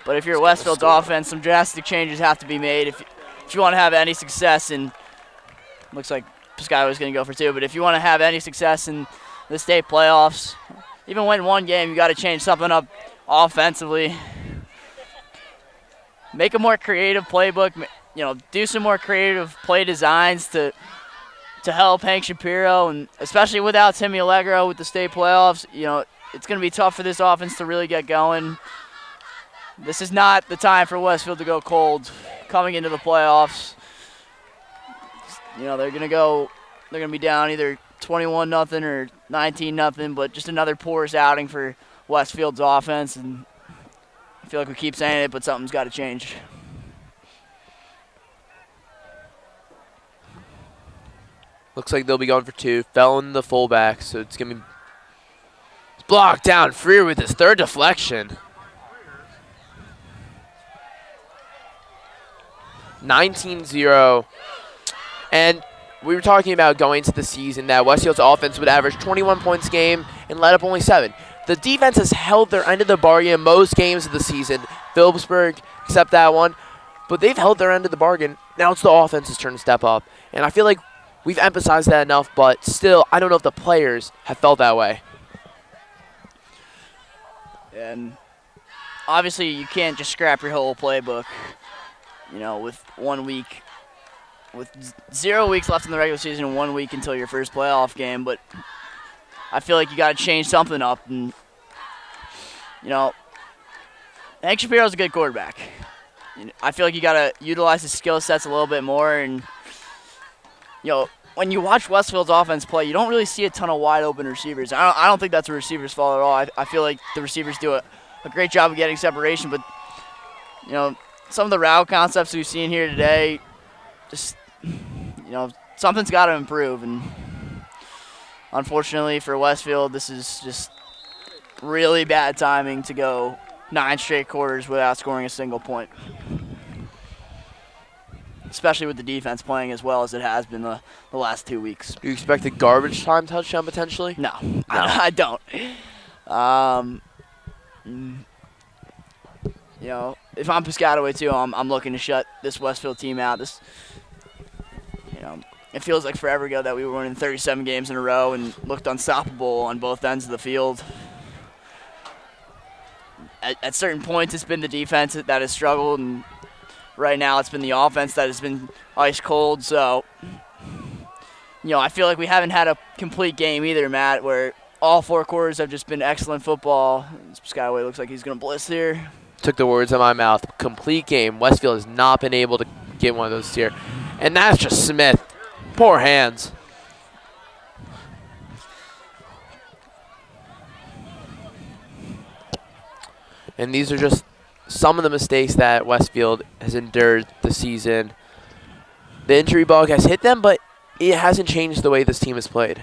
But if you're Westfield's offense, some drastic changes have to be made if you want to have any success. And looks like Piscataway is going to go for 2. But if you want to have any success in the state playoffs, even win one game, you got to change something up offensively. Make a more creative playbook. You know, do some more creative play designs to help Hank Shapiro, and especially without Timmy Allegro with the state playoffs, you know, it's going to be tough for this offense to really get going. This is not the time for Westfield to go cold coming into the playoffs. You know, they're going to be down either 21-0 or 19-0, but just another porous outing for Westfield's offense, and I feel like we keep saying it, but something's got to change. Looks like they'll be going for 2. Fell in the fullback, so it's going to be blocked down. Freer with his 3rd deflection. 19-0. And we were talking about going to the season that Westfield's offense would average 21 points a game and let up only 7. The defense has held their end of the bargain most games of the season. Phillipsburg, except that one. But they've held their end of the bargain. Now it's the offense's turn to step up. And I feel like we've emphasized that enough, but still, I don't know if the players have felt that way. And obviously, you can't just scrap your whole playbook, you know, with 1 week, with 0 weeks left in the regular season and 1 week until your first playoff game. But I feel like you got to change something up. And, you know, Hank Shapiro's a good quarterback. I feel like you got to utilize his skill sets a little bit more. And, you know, when you watch Westfield's offense play, you don't really see a ton of wide open receivers. I don't think that's a receiver's fault at all. I feel like the receivers do a great job of getting separation. But, you know, some of the route concepts we've seen here today, just, you know, something's got to improve. And unfortunately for Westfield, this is just really bad timing to go 9 straight quarters without scoring a single point, especially with the defense playing as well as it has been the last 2 weeks. Do you expect a garbage time touchdown potentially? No. I don't. You know, if I'm Piscataway too, I'm looking to shut this Westfield team out. It feels like forever ago that we were winning 37 games in a row and looked unstoppable on both ends of the field. At certain points, it's been the defense that has struggled, and right now it's been the offense that has been ice cold. So, I feel like we haven't had a complete game either, Matt, where all 4 quarters have just been excellent football. Piscataway looks like he's going to blitz here. Took the words out of my mouth. Complete game. Westfield has not been able to get one of those here. And that's just Smith. Poor hands. And these are just some of the mistakes that Westfield has endured this season. The injury bug has hit them, but it hasn't changed the way this team has played.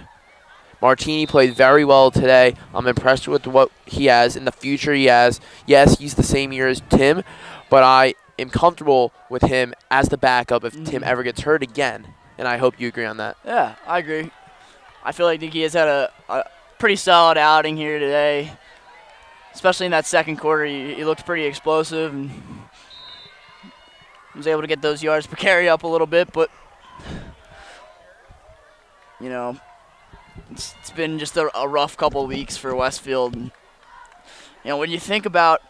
Martini played very well today. I'm impressed with what he has in the future he has. Yes, he's the same year as Tim, but I am comfortable with him as the backup if Tim ever gets hurt again, and I hope you agree on that. Yeah, I agree. I feel like Nicky has had a pretty solid outing here today, especially in that second quarter. He looked pretty explosive and was able to get those yards per carry up a little bit, but it's been just a rough couple of weeks for Westfield. And, when you think about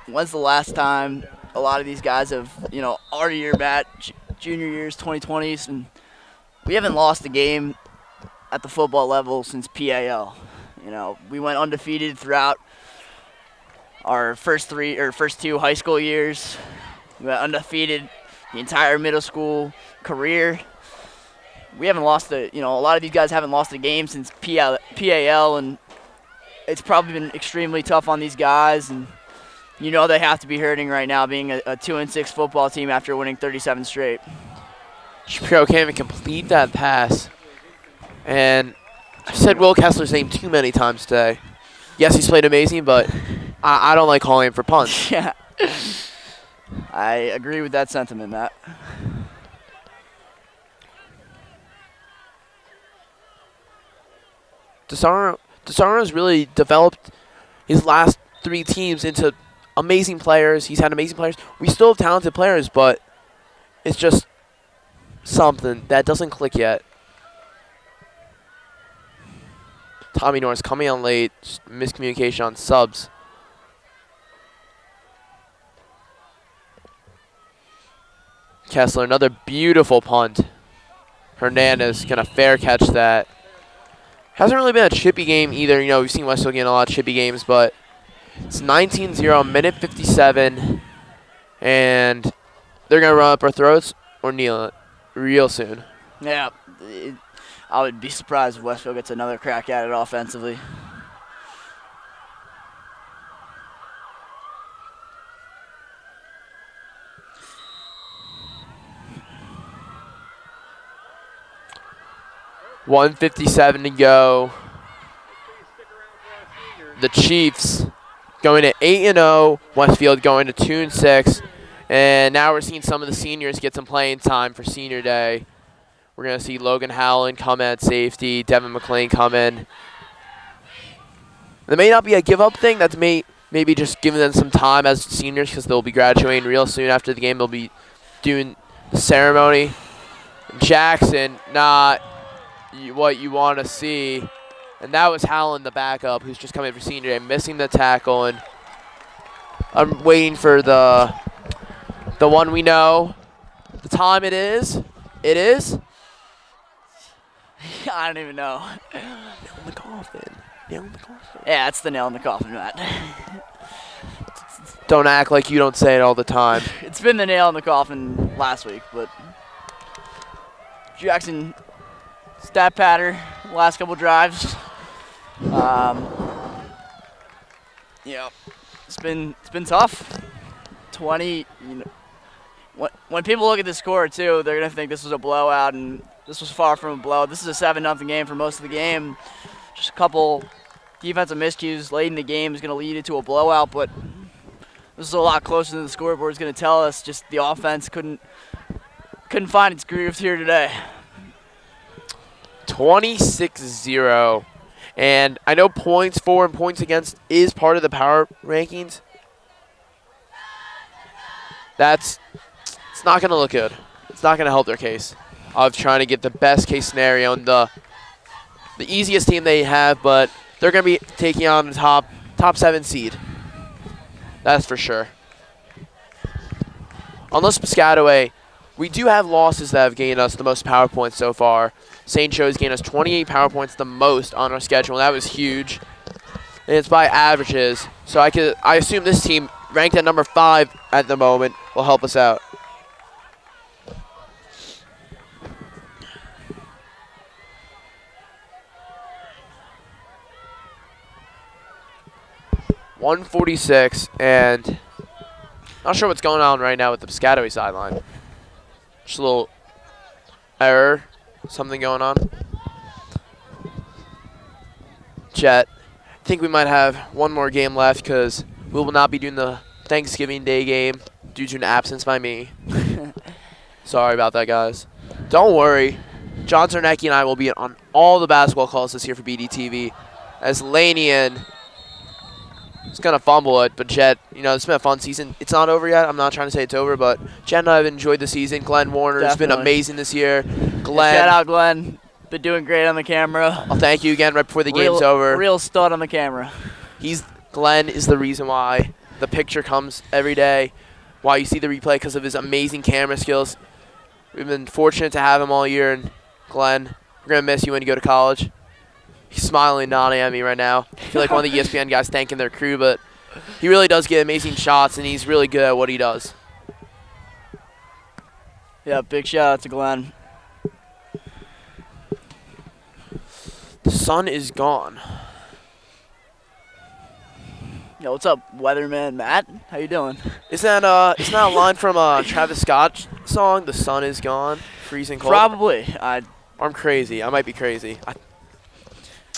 when's the last time a lot of these guys have, our year, Matt, junior years, 2020s, and we haven't lost a game at the football level since PAL. We went undefeated throughout our first 2 high school years. We went undefeated the entire middle school career. We haven't lost a lot of these guys haven't lost a game since PAL, and it's probably been extremely tough on these guys, and they have to be hurting right now being a 2-6 football team after winning 37 straight. Shapiro can't even complete that pass. And I've said Will Kessler's name too many times today. Yes, he's played amazing, but I don't like calling him for punts. Yeah. I agree with that sentiment, Matt. DeSarno's really developed his last 3 teams into amazing players. He's had amazing players. We still have talented players, but it's just something that doesn't click yet. Tommy Norris coming on late, just miscommunication on subs. Kessler, another beautiful punt. Hernandez gonna fair catch that. Hasn't really been a chippy game either. We've seen Westfield getting a lot of chippy games, but it's 19-0, minute 57, and they're going to run up our throats or kneel it real soon. Yeah, I would be surprised if Westfield gets another crack at it offensively. .157 to go. The Chiefs going to 8-0. Westfield going to 2-6. And now we're seeing some of the seniors get some playing time for senior day. We're going to see Logan Howland come in at safety. Devin McLean come in. There may not be a give-up thing. That's maybe just giving them some time as seniors because they'll be graduating real soon after the game. They'll be doing the ceremony. Jackson, not what you want to see. And that was Howland, the backup, who's just coming for senior day, missing the tackle. And I'm waiting for the one we know. The time it is. It is. I don't even know. Nail in the coffin. Nail in the coffin. Yeah, it's the nail in the coffin, Matt. Don't act like you don't say it all the time. It's been the nail in the coffin last week, but Jackson stat patter last couple drives. It's been tough. 20. When people look at the score too, they're gonna think this was a blowout, and this was far from a blowout. This is a 7-0 game for most of the game. Just a couple defensive miscues late in the game is gonna lead it to a blowout, but this is a lot closer than the scoreboard is gonna tell us. Just the offense couldn't find its grooves here today. 26-0. And I know points for and points against is part of the power rankings. It's not going to look good. It's not going to help their case. of trying to get the best case scenario and the easiest team they have, but they're going to be taking on the top 7 seed. That's for sure. Unless Piscataway, we do have losses that have gained us the most power points so far. St. Joe's gained us 28 power points, the most on our schedule. That was huge. And it's by averages. So I assume this team, ranked at number 5 at the moment, will help us out. .146, and not sure what's going on right now with the Piscataway sideline. Just a little error, something going on. Jet, I think we might have one more game left because we will not be doing the Thanksgiving Day game due to an absence by me. Sorry about that, guys. Don't worry. John Zernecki and I will be on all the basketball calls this year for BDTV. As Lanian is going to fumble it, but Jet, it's been a fun season. It's not over yet. I'm not trying to say it's over, but Jet and I have enjoyed the season. Glen Warner has been amazing this year. Glen. Shout out, Glen. Been doing great on the camera. I'll thank you again right before the game's over. Real stud on the camera. Glen is the reason why the picture comes every day, why you see the replay, because of his amazing camera skills. We've been fortunate to have him all year, and Glen, we're going to miss you when you go to college. He's smiling, nodding at me right now. I feel like one of the ESPN guys thanking their crew, but he really does get amazing shots, and he's really good at what he does. Yeah, big shout out to Glen. The sun is gone. Yo, what's up, weatherman Matt? How you doing? Isn't that a line from a Travis Scott song? The sun is gone, freezing cold. Probably. I'm crazy. I might be crazy.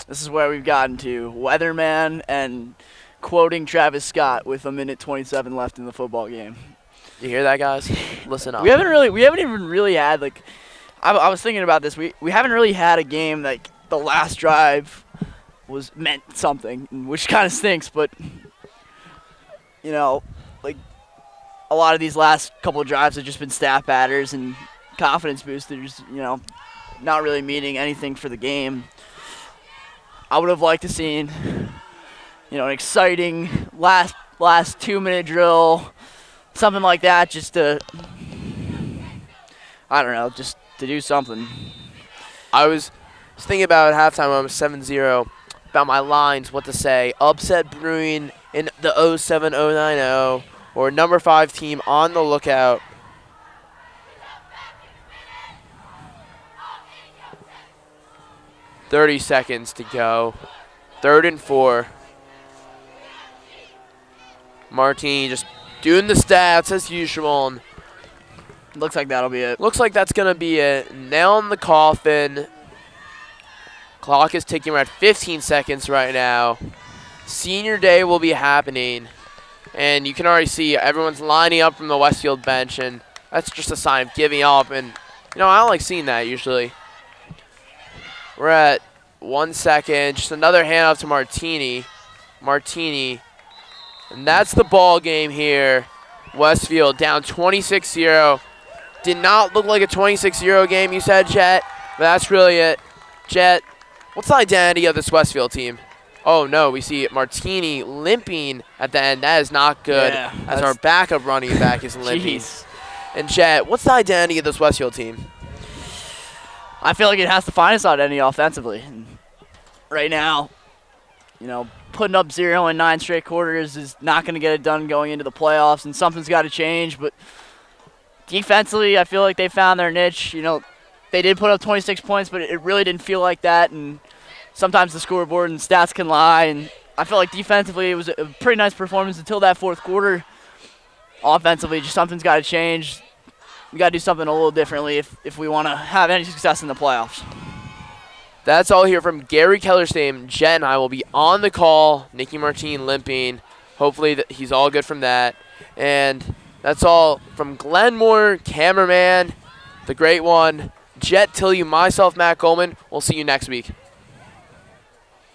This is where we've gotten to. Weatherman and quoting Travis Scott with 1:27 left in the football game. You hear that, guys? Listen up. We haven't even really had, like, I was thinking about this. We haven't really had a game like the last drive meant something, which kind of stinks, but like a lot of these last couple of drives have just been stat batters and confidence boosters, not really meaning anything for the game. I would have liked to seen, an exciting last 2-minute drill, something like that, just to, I don't know, just to do something. I was thinking about at halftime when I was 7-0, about my lines, what to say. Upset brewing in the 07090, or number 5 team on the lookout. .30 seconds to go. 3rd and 4. Martini just doing the stats as usual. And looks like that'll be it. Looks like that's going to be it. Nail in the coffin. Clock is ticking. We're at 15 seconds right now. Senior day will be happening. And you can already see everyone's lining up from the Westfield bench. And that's just a sign of giving up. And, I don't like seeing that usually. We're at 1 second. Just another handoff to Martini. And that's the ball game here. Westfield down 26-0. Did not look like a 26-0 game, you said, Jet. But that's really it. Jet, what's the identity of this Westfield team? Oh, no, we see Martini limping at the end. That is not good, as our backup running back is limping. Jeez. And Jet, what's the identity of this Westfield team? I feel like it has to find its identity offensively. And right now, putting up 0 in 9 straight quarters is not going to get it done going into the playoffs, and something's got to change. But defensively, I feel like they found their niche. They did put up 26 points, but it really didn't feel like that. And sometimes the scoreboard and stats can lie. And I feel like defensively it was a pretty nice performance until that fourth quarter. Offensively, just something's got to change. We got to do something a little differently if we want to have any success in the playoffs. That's all here from Gary Kellerstam. Jet and I will be on the call. Nicky Martine limping. Hopefully he's all good from that. And that's all from Glenmore, Cameraman, the great one, Jet, Tilyou, myself, Matt Goldman. We'll see you next week.